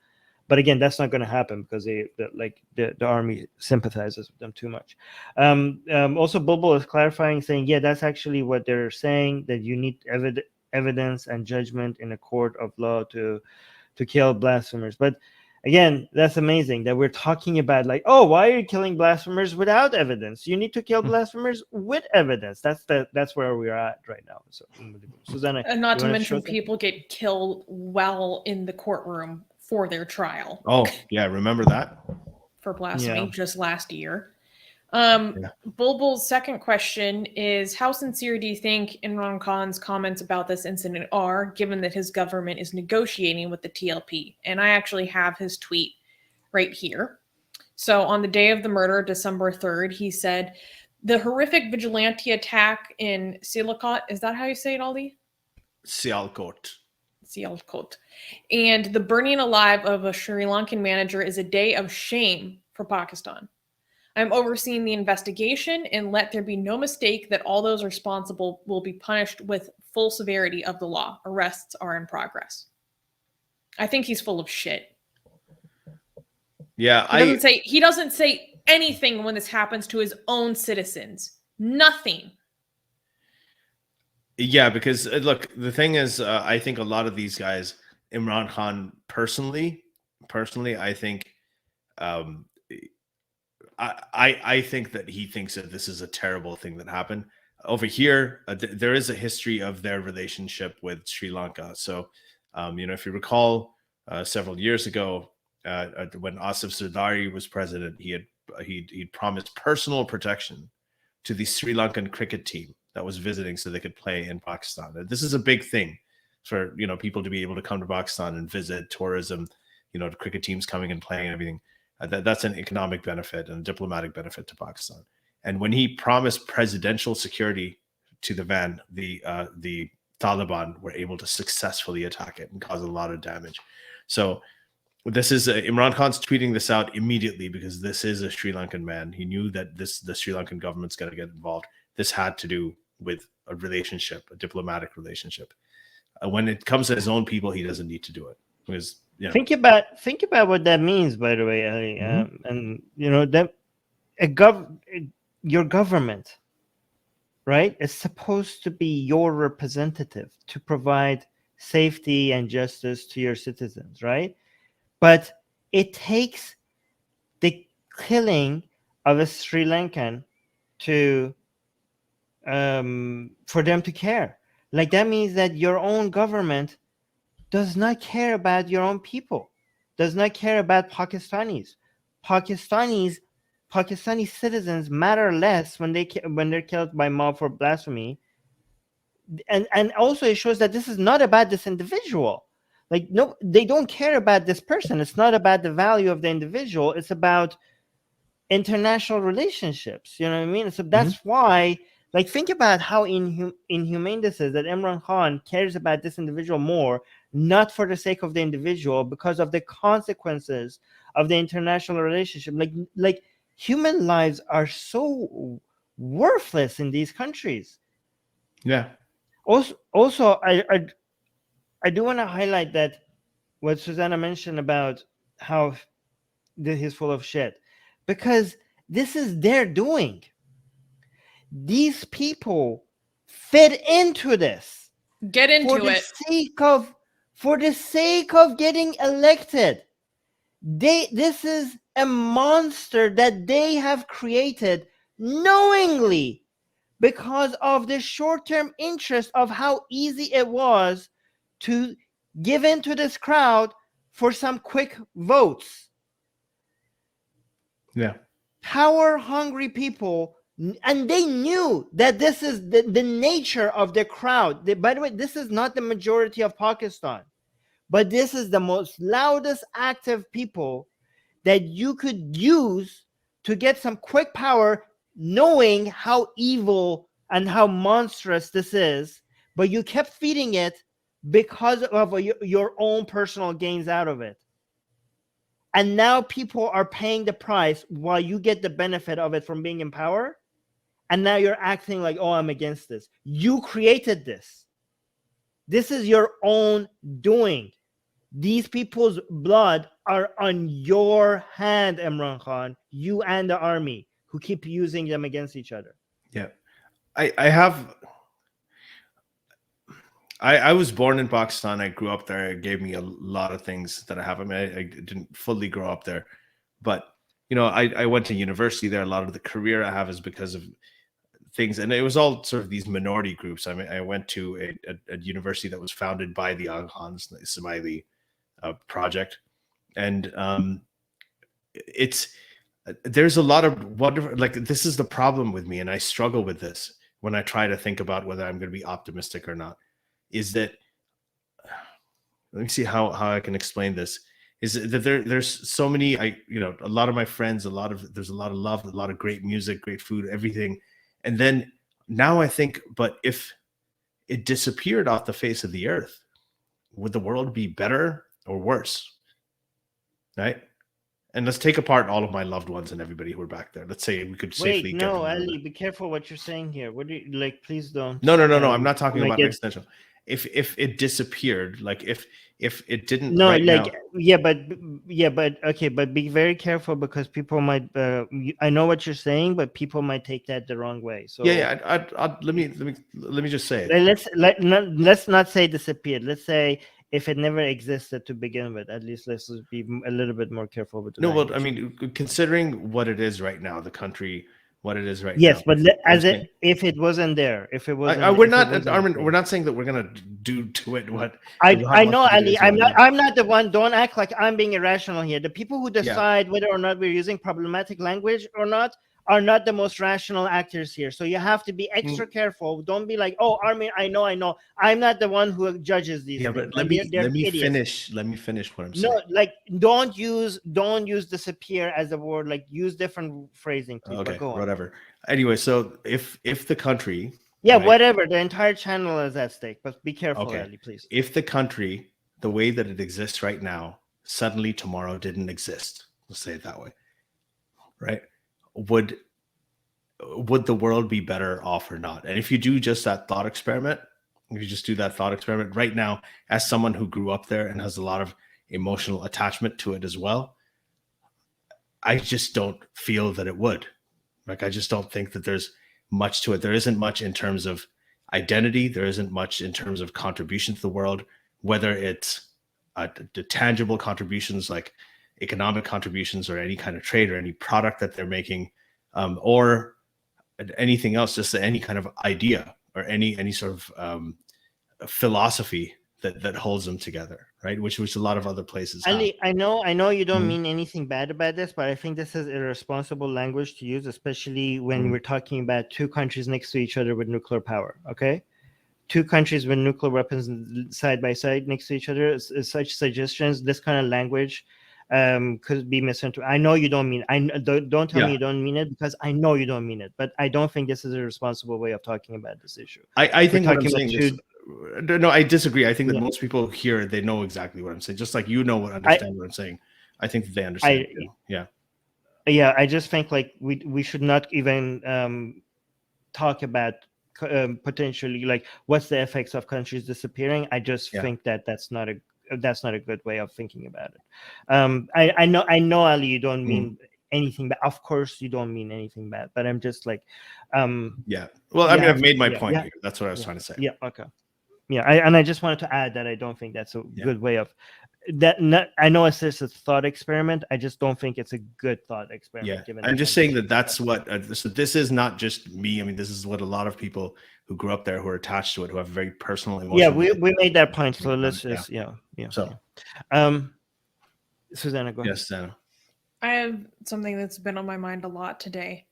but again, that's not going to happen because the army sympathizes with them too much. Also, Bulbul is clarifying, saying, yeah, that's actually what they're saying, that you need evidence and judgment in a court of law to kill blasphemers. But again, that's amazing that we're talking about like, oh, why are you killing blasphemers without evidence? You need to kill blasphemers with evidence. That's where we are at right now. So, Susanna, and not to mention people get killed while in the courtroom for their trial. Oh yeah, remember that? For blasphemy just last year. Bulbul's second question is, how sincere do you think Imran Khan's comments about this incident are, given that his government is negotiating with the TLP? And I actually have his tweet right here. So on the day of the murder, December 3rd, he said, the horrific vigilante attack in Sialkot, is that how you say it, Ali? Sialkot. And the burning alive of a Sri Lankan manager is a day of shame for Pakistan. I'm overseeing the investigation, and let there be no mistake that all those responsible will be punished with full severity of the law. Arrests are in progress. I think he's full of shit. Yeah, he doesn't say anything when this happens to his own citizens. Nothing. Yeah, because look, the thing is, I think a lot of these guys, Imran Khan personally, I think, I think that he thinks that this is a terrible thing that happened over here. There is a history of their relationship with Sri Lanka. So, if you recall, several years ago, when Asif Zardari was president, he promised personal protection to the Sri Lankan cricket team that was visiting so they could play in Pakistan. This is a big thing for people to be able to come to Pakistan and visit, tourism, the cricket teams coming and playing and everything. That's an economic benefit and a diplomatic benefit to Pakistan. And when he promised presidential security to the van, the Taliban were able to successfully attack it and cause a lot of damage. So this is Imran Khan's tweeting this out immediately because this is a Sri Lankan man. He knew that the Sri Lankan government's going to get involved. This had to do with a relationship, a diplomatic relationship. When it comes to his own people, he doesn't need to do it because. Think about what that means, by the way, Ali. And that your government, right, is supposed to be your representative to provide safety and justice to your citizens, right? But it takes the killing of a Sri Lankan to for them to care. Like, that means that your own government does not care about your own people, does not care about Pakistanis. Pakistani citizens matter less when they're killed by mob for blasphemy. And also it shows that this is not about this individual. Like, no, they don't care about this person. It's not about the value of the individual. It's about international relationships. You know what I mean? So that's why, like, think about how inhumane this is, that Imran Khan cares about this individual more, not for the sake of the individual, because of the consequences of the international relationship. Like human lives are so worthless in these countries. Yeah. Also, I do want to highlight that what Susanna mentioned about how he's full of shit, because this is their doing. These people fit into this. Get into it. For the sake of getting elected. This is a monster that they have created knowingly, because of the short-term interest of how easy it was to give in to this crowd for some quick votes. Yeah. Power-hungry people, and they knew that this is the nature of the crowd. By the way, this is not the majority of Pakistan, but this is the most loudest active people that you could use to get some quick power, knowing how evil and how monstrous this is, but you kept feeding it because of your own personal gains out of it. And now people are paying the price while you get the benefit of it from being in power. And now you're acting like, oh, I'm against this. You created this. This is your own doing. These people's blood are on your hand, Imran Khan, you and the army, who keep using them against each other. Yeah. I was born in Pakistan. I grew up there. It gave me a lot of things that I have. I mean, I didn't fully grow up there, but you know, I went to university there. A lot of the career I have is because of things, and it was all sort of these minority groups. I mean, I went to a university that was founded by the Aghans, the Ismaili project, and there's a lot of wonderful, like, this is the problem with me, and I struggle with this when I try to think about whether I'm going to be optimistic or not, is that, let me see how I can explain this, is that there's so many, a lot of my friends, there's a lot of love, a lot of great music, great food, everything. And then now I think, but if it disappeared off the face of the earth, would the world be better or worse? Right? And let's take apart all of my loved ones and everybody who are back there. Let's say we could safely get them. Ali, be careful what you're saying here. What do you, like, please don't. No. I'm not talking about existential. If it disappeared, like if it didn't. No, right like now, but okay, but be very careful, because people might. I know what you're saying, but people might take that the wrong way. So let me just say it. Let's not say disappeared. Let's say if it never existed to begin with. At least let's be a little bit more careful with. Well, I mean, considering what it is right now, the country. What it is right now. Yes, but if it wasn't there, if it wasn't, we're not, Armin. We're not saying that we're gonna do to it what I know, Ali. I'm not the one. Don't act like I'm being irrational here. The people who decide whether or not we're using problematic language or not are not the most rational actors here. So you have to be extra careful. Don't be like, oh, Armin, I know. I'm not the one who judges these. Yeah, things. but let me finish. Let me finish what I'm saying. No, like don't use disappear as a word. Like use different phrasing, please. Okay, go on. Whatever. Anyway, so if the country, whatever, the entire channel is at stake. But be careful, Ali, please. If the country, the way that it exists right now, suddenly tomorrow didn't exist. Let's say it that way, right? Would the world be better off or not? And if you do just that thought experiment, right now, as someone who grew up there and has a lot of emotional attachment to it as well, I just don't feel that it would. Like, I just don't think that there's much to it. There isn't much in terms of identity. There isn't much in terms of contribution to the world, whether it's the tangible contributions like economic contributions or any kind of trade or any product that they're making, or anything else, just any kind of idea or any sort of philosophy that holds them together, right? Which a lot of other places have. Ali, I know you don't Mhm. mean anything bad about this, but I think this is irresponsible language to use, especially when we're talking about two countries next to each other with nuclear power. Okay, two countries with nuclear weapons side by side next to each other. Such suggestions, this kind of language, could be misinterpreted. I know you don't mean. Don't tell me you don't mean it, because I know you don't mean it. But I don't think this is a responsible way of talking about this issue. I think what I'm talking about saying is, no, I disagree. I think that Yeah. most people here, they know exactly what I'm saying. Just like understand what I'm saying. I think that they understand. Yeah. Yeah, I just think like we should not even talk about potentially like what's the effects of countries disappearing. I just think that that's not a good way of thinking about it. I know Ali, you don't mean anything bad. Of course you don't mean anything bad, but I'm just like yeah. Well, I mean, I've made my point here. That's what I was trying to say. Yeah, okay. Yeah, I just wanted to add that I don't think that's a good way of that. I know it's just a thought experiment. I just don't think it's a good thought experiment. Yeah, I'm just saying that's what. So this is not just me. I mean, this is what a lot of people who grew up there, who are attached to it, who have very personal emotions. Yeah, we made that point. So let's just So, Susanna, go ahead. Yes, Susanna. I have something that's been on my mind a lot today.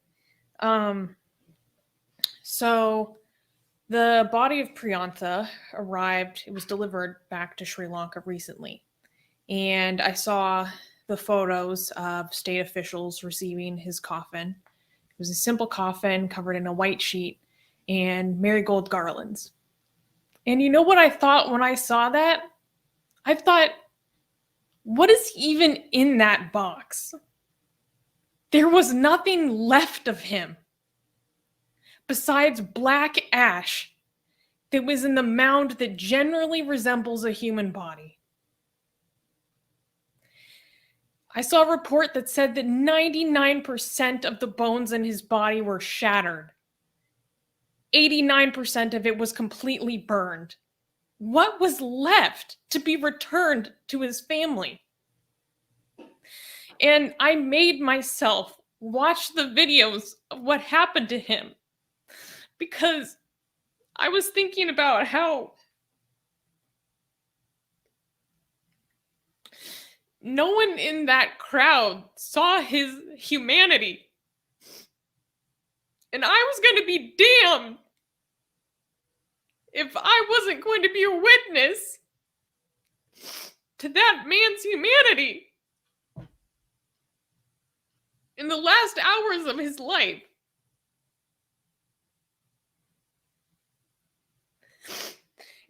So the body of Priyantha arrived. It was delivered back to Sri Lanka recently. And I saw the photos of state officials receiving his coffin. It was a simple coffin covered in a white sheet and marigold garlands. And you know what I thought when I saw that? I thought, what is even in that box? There was nothing left of him besides black ash that was in the mound that generally resembles a human body. I saw a report that said that 99% of the bones in his body were shattered. 89% of it was completely burned. What was left to be returned to his family? And I made myself watch the videos of what happened to him, because I was thinking about how no one in that crowd saw his humanity. And I was going to be damned if I wasn't going to be a witness to that man's humanity in the last hours of his life.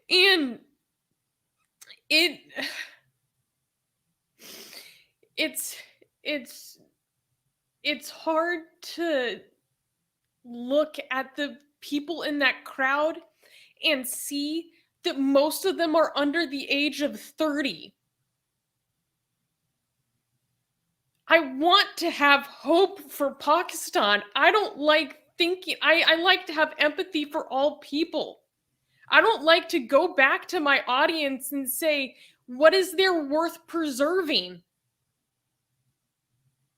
And it's hard to look at the people in that crowd and see that most of them are under the age of 30. I want to have hope for Pakistan. I don't like thinking, I like to have empathy for all people. I don't like to go back to my audience and say, what is there worth preserving?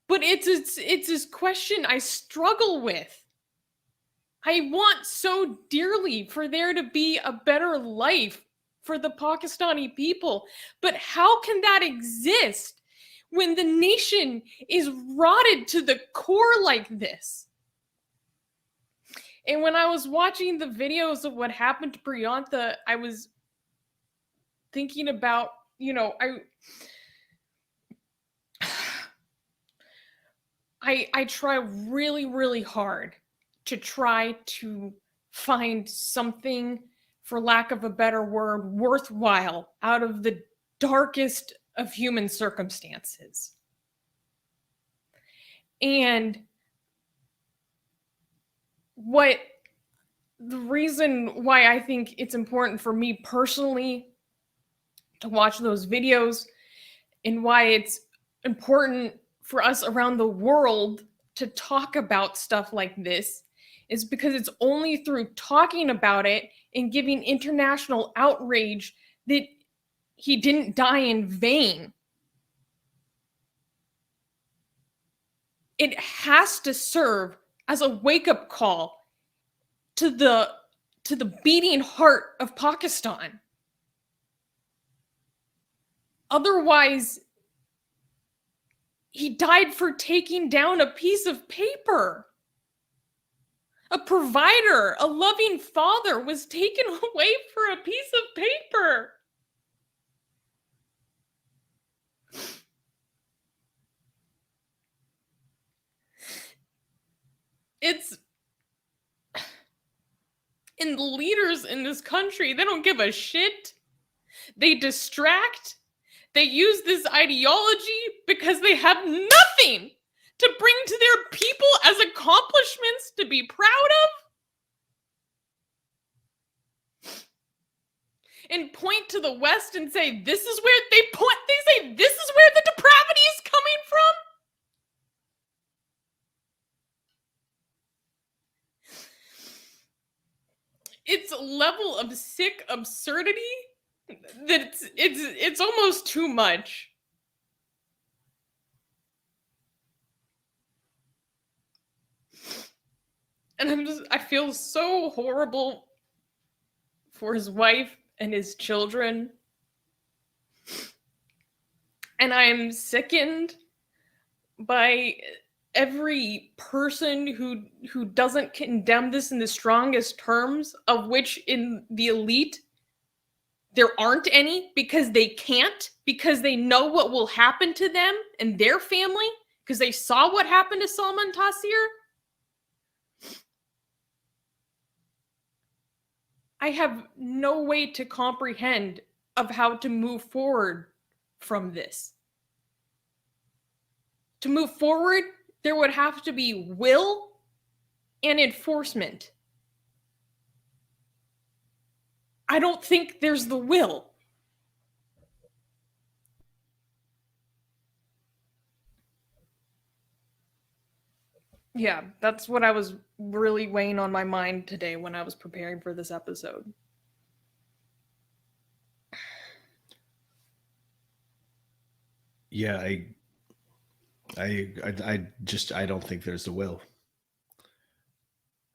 But it's this question I struggle with. I want so dearly for there to be a better life for the Pakistani people. But how can that exist when the nation is rotted to the core like this? And when I was watching the videos of what happened to Priyantha, I was thinking about, I try really, really hard to try to find something, for lack of a better word, worthwhile out of the darkest of human circumstances. And the reason why I think it's important for me personally to watch those videos, and why it's important for us around the world to talk about stuff like this is because it's only through talking about it and giving international outrage that he didn't die in vain. It has to serve as a wake-up call to the beating heart of Pakistan. Otherwise, he died for taking down a piece of paper. A provider, a loving father was taken away for a piece of paper. And the leaders in this country, they don't give a shit. They distract. They use this ideology because they have nothing to bring to their people as accomplishments to be proud of. And point to the West and say, this is where they say, this is where the depravity is coming from. It's a level of sick absurdity that it's almost too much. And I feel so horrible for his wife and his children. And I'm sickened by every person who doesn't condemn this in the strongest terms, of which in the elite there aren't any, because they can't, because they know what will happen to them and their family, because they saw what happened to Salman Taseer. I have no way to comprehend of how to move forward from this. To move forward, there would have to be will and enforcement. I don't think there's the will. Yeah, that's what I was really weighing on my mind today when I was preparing for this episode. Yeah, I don't think there's the will.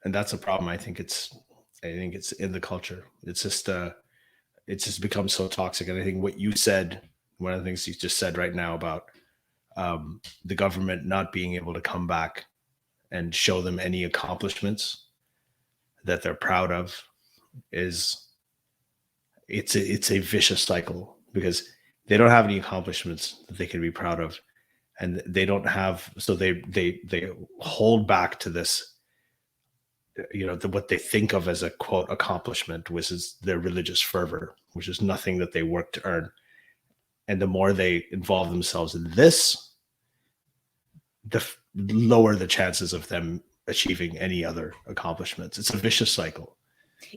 And that's a problem. I think it's in the culture. It's just become so toxic. And I think what you said, one of the things you just said right now about the government not being able to come back and show them any accomplishments that they're proud of, it's a vicious cycle, because they don't have any accomplishments that they can be proud of, and they don't have, so they hold back to this, what they think of as a quote accomplishment, which is their religious fervor, which is nothing that they work to earn. And the more they involve themselves in this, the lower the chances of them achieving any other accomplishments. It's a vicious cycle.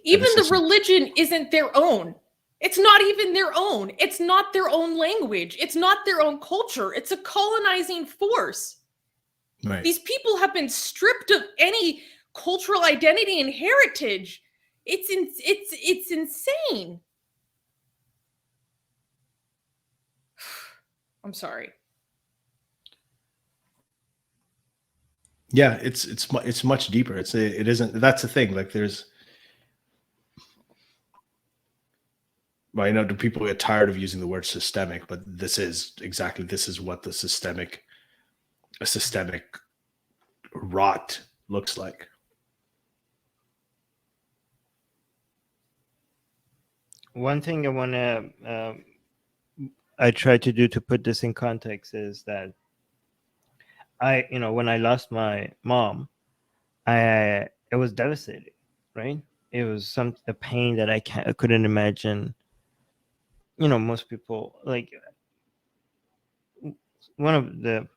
Even the religion isn't their own. It's not even their own. It's not their own language. It's not their own culture. It's a colonizing force. Right. These people have been stripped of any cultural identity and heritage. It's insane. I'm sorry. Yeah, it's much deeper. It isn't. That's the thing. Like I know people get tired of using the word systemic, but this is what a systemic rot looks like. One thing I try to do to put this in context is that when I lost my mom, it was devastating, right? It was a pain that I couldn't imagine. Most people, like, one of the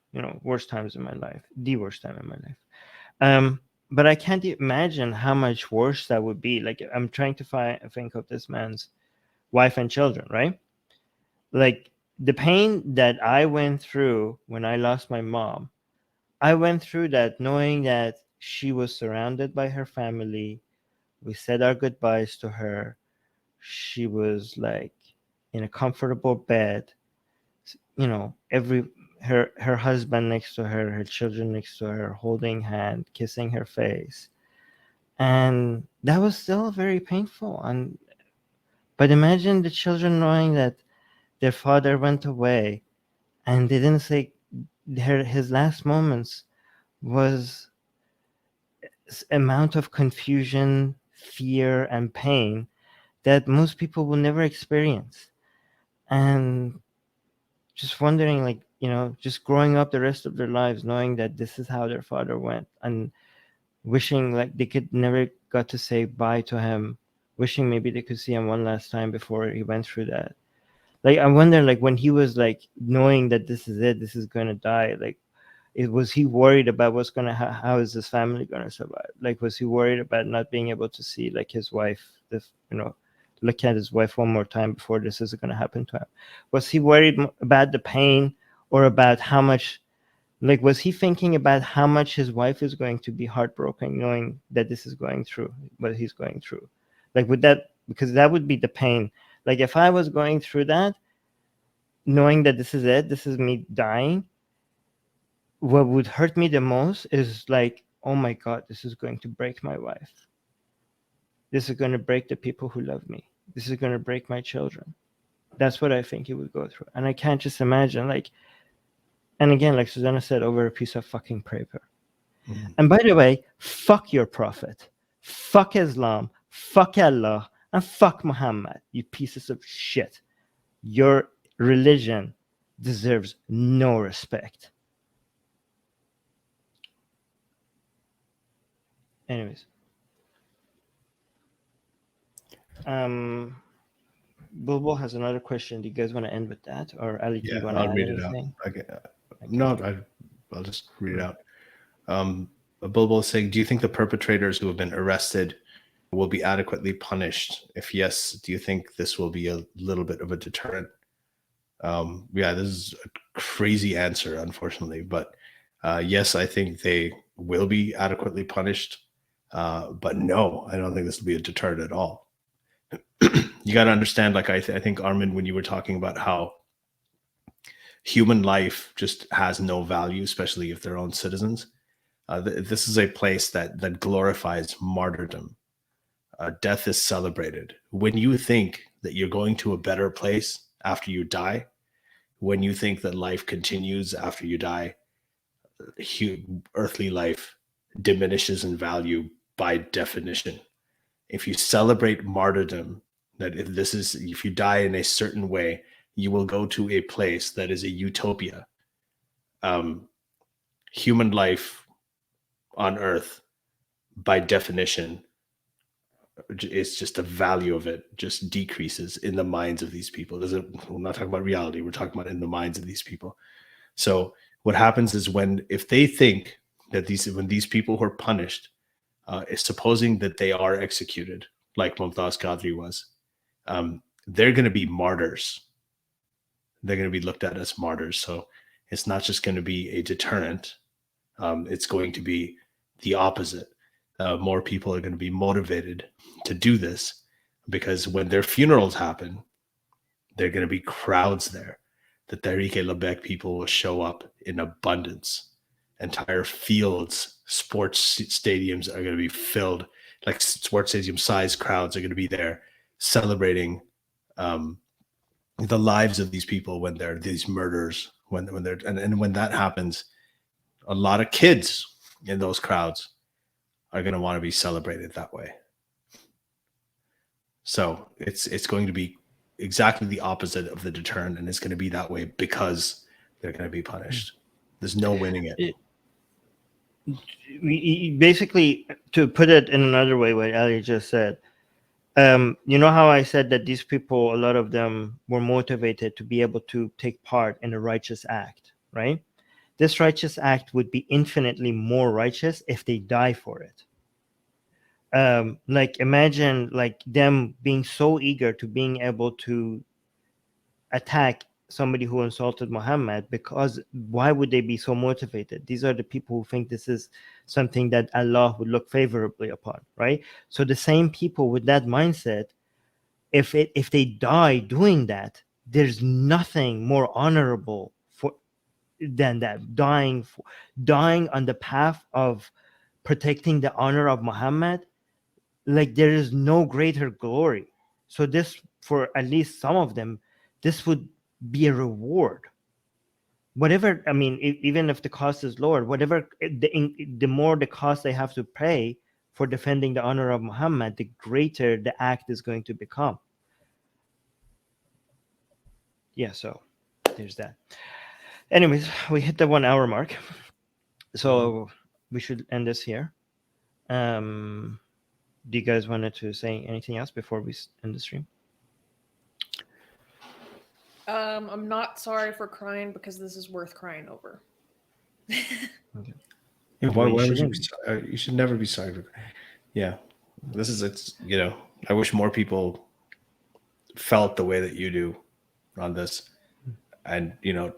worst times in my life, the worst time in my life. But I can't imagine how much worse that would be. Like, I'm trying to think of this man's wife and children, right? Like, the pain that I went through when I lost my mom, I went through that knowing that she was surrounded by her family. We said our goodbyes to her. She was like in a comfortable bed, you know, her husband next to her, her children next to her, holding hand, kissing her face. And that was still very painful. But imagine the children knowing that their father went away, and they didn't say his last moments was amount of confusion, fear, and pain that most people will never experience. And just wondering, like, you know, just growing up the rest of their lives knowing that this is how their father went, and wishing like they could never got to say bye to him, wishing maybe they could see him one last time before he went through that. Like, I wonder, like, when he was like knowing that this is it, this is going to die, like, was he worried about what's going to how is his family going to survive? Like, was he worried about not being able to see like his wife, this, you know, look at his wife one more time before this is going to happen to him? Was he worried about the pain, or about how much, like, was he thinking about how much his wife is going to be heartbroken knowing that this is going through what he's going through? Like, would that, because that would be the pain. Like, if I was going through that, knowing that this is it, this is me dying, what would hurt me the most is like, oh my God, this is going to break my wife. This is going to break the people who love me. This is going to break my children. That's what I think he would go through. And I can't just imagine, like, and again, like Susanna said, over a piece of fucking paper. Mm-hmm. And by the way, fuck your prophet, fuck Islam, fuck Allah, and fuck Muhammad, you pieces of shit. Your religion deserves no respect. Anyways. Bulbul has another question. Do you guys want to end with that? Or Ali, do you want to I'll read anything? it out. Okay. No, I'll just read it out. Bulbul is saying, do you think the perpetrators who have been arrested will be adequately punished? If yes, do you think this will be a little bit of a deterrent? This is a crazy answer, unfortunately, but yes, I think they will be adequately punished. But no, I don't think this will be a deterrent at all. You got to understand, like I think, Armin, when you were talking about how human life just has no value, especially if they're own citizens. This is a place that glorifies martyrdom. Death is celebrated. When you think that you're going to a better place after you die, when you think that life continues after you die, earthly life diminishes in value by definition. If you celebrate martyrdom, that if you die in a certain way, you will go to a place that is a utopia. Human life on earth, by definition, it's just the value of it just decreases in the minds of these people. We're not talking about reality. We're talking about in the minds of these people. So what happens is if they think that when these people who are punished, supposing that they are executed, like Mumtaz Qadri was, they're going to be martyrs. They're going to be looked at as martyrs. So it's not just going to be a deterrent. It's going to be the opposite. More people are going to be motivated to do this, because when their funerals happen, there are going to be crowds there. The Tehreek-e-Labaik people will show up in abundance. Entire fields, sports stadiums are going to be filled, like sports stadium size crowds are going to be there celebrating the lives of these people when they're these murders, when they're, and when that happens, a lot of kids in those crowds are going to want to be celebrated that way. So it's going to be exactly the opposite of the deterrent, and it's going to be that way because they're going to be punished. There's no winning it. Basically, to put it in another way, what Ali just said, you know how I said that these people, a lot of them were motivated to be able to take part in a righteous act, right? This righteous act would be infinitely more righteous if they die for it. Like, imagine like them being so eager to being able to attack somebody who insulted Muhammad, because why would they be so motivated? These are the people who think this is something that Allah would look favorably upon, right? So the same people with that mindset, if they die doing that, there's nothing more honorable than that. Dying on the path of protecting the honor of Muhammad, like there is no greater glory. So this, for at least some of them, this would be a reward. Whatever, I mean, even if the cost is lower, whatever, the more the cost they have to pay for defending the honor of Muhammad, the greater the act is going to become. Yeah, so there's that. Anyways, we hit the 1 hour mark, so we should end this here. Do you guys wanted to say anything else before we end the stream? I'm not sorry for crying, because this is worth crying over. Okay. Yeah, Well, why would you? shouldn't You should never be sorry for. Yeah, this is it's. You know, I wish more people felt the way that you do on this, and you know,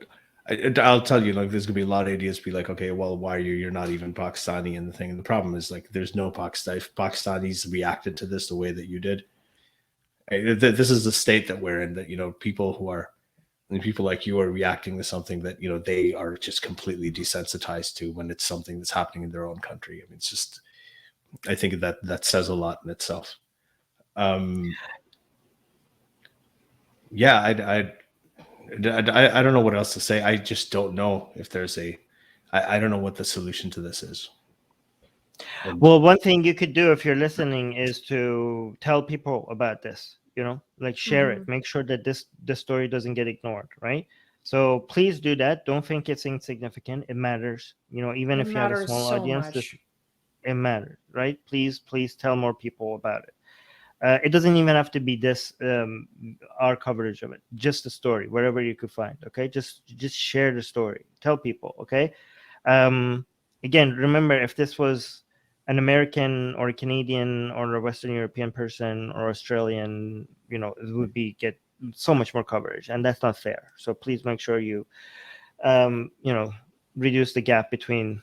I'll tell you, like, there's gonna be a lot of idiots be like, okay, well, why are you? You're not even Pakistani, and the thing. And the problem is, like, there's no Pakistanis reacted to this the way that you did. This is the state that we're in. That, you know, people like you are reacting to something that, you know, they are just completely desensitized to when it's something that's happening in their own country. I mean, it's just, I think that says a lot in itself. Yeah, I don't know what else to say. I just don't know if there's I don't know what the solution to this is. Well, one thing you could do if you're listening is to tell people about this, you know, like share it, make sure that this story doesn't get ignored, right? So please do that. Don't think it's insignificant. It matters, you know, even if you have a small audience, it matters, right? Please tell more people about it. It doesn't even have to be this our coverage of it, just the story, wherever you could find. Okay, just share the story, tell people. Okay, again, remember, if this was an American or a Canadian or a Western European person or Australian, you know, it would get so much more coverage, and that's not fair. So please make sure you you know, reduce the gap between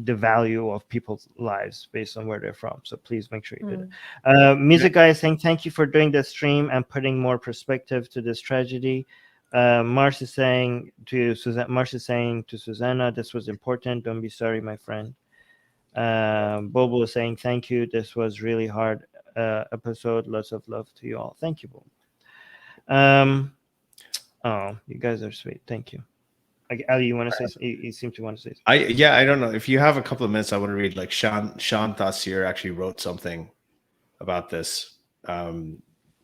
the value of people's lives based on where they're from. So please make sure you do it. Music Guy is saying thank you for doing the stream and putting more perspective to this tragedy. Mars is saying to Susanna, this was important. Don't be sorry, my friend. Bobo is saying thank you. This was really hard episode. Lots of love to you all. Thank you, Bobo. Oh, you guys are sweet. Thank you. Ali, you want to say? You seem to want to say something. I don't know, if you have a couple of minutes, I want to read, like, Sean Thassir actually wrote something about this. I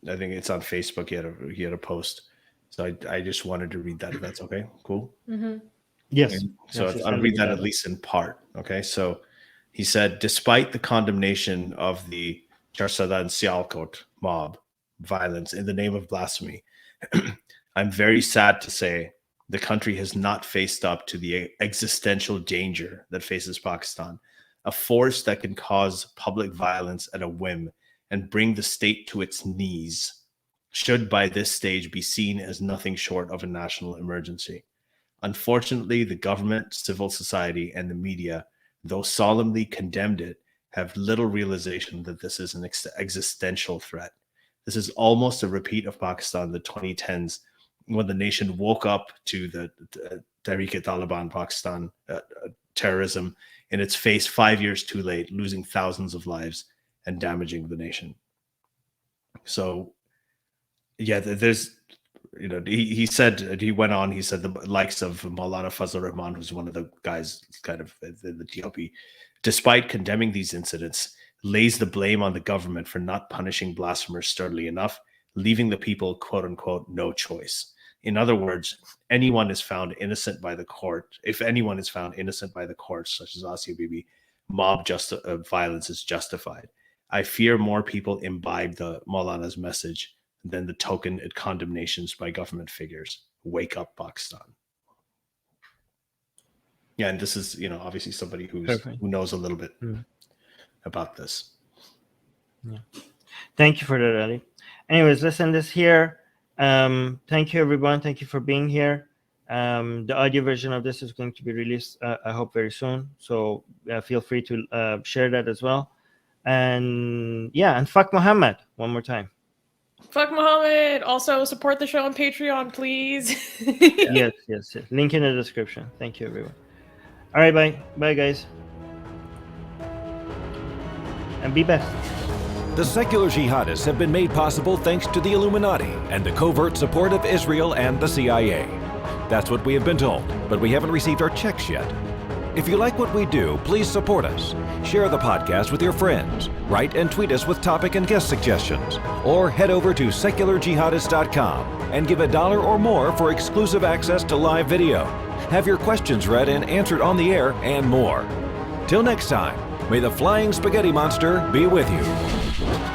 think it's on Facebook. He had a post, so I just wanted to read that, if that's okay. Cool. Yes. Okay. So I'll read that at least in part. Okay. So he said, despite the condemnation of the Charsada and Sialkot mob violence in the name of blasphemy, I'm very sad to say the country has not faced up to the existential danger that faces Pakistan, a force that can cause public violence at a whim and bring the state to its knees, should by this stage be seen as nothing short of a national emergency. Unfortunately, the government, civil society, and the media, though solemnly condemned it, have little realization that this is an existential threat. This is almost a repeat of Pakistan, the 2010s, when the nation woke up to the Tehreek-e-Labaik Pakistan terrorism in its face 5 years too late, losing thousands of lives and damaging the nation. So, yeah, there's, you know, he went on, he said the likes of Maulana Fazl Rahman, who's one of the guys kind of the DLP, despite condemning these incidents, lays the blame on the government for not punishing blasphemers sternly enough, leaving the people, quote unquote, no choice. In other words, anyone is found innocent by the court. If anyone is found innocent by the courts, such as Asia Bibi, mob violence is justified. I fear more people imbibe the Maulana's message than the token condemnations by government figures. Wake up, Pakistan. Yeah, and this is, you know, obviously somebody who knows a little bit about this. Yeah. Thank you for that, Ali. Anyways, let's end this here. Thank you, everyone. Thank you for being here. The audio version of this is going to be released, I hope, very soon. So feel free to share that as well. And yeah, and fuck Muhammad one more time. Fuck Muhammad. Also support the show on Patreon, please. Yes. Link in the description. Thank you, everyone. All right, bye, guys. And be best. The Secular Jihadists have been made possible thanks to the Illuminati and the covert support of Israel and the CIA. That's what we have been told, but we haven't received our checks yet. If you like what we do, please support us. Share the podcast with your friends. Write and tweet us with topic and guest suggestions. Or head over to secularjihadist.com and give $1 or more for exclusive access to live video. Have your questions read and answered on the air, and more. Till next time, may the flying spaghetti monster be with you.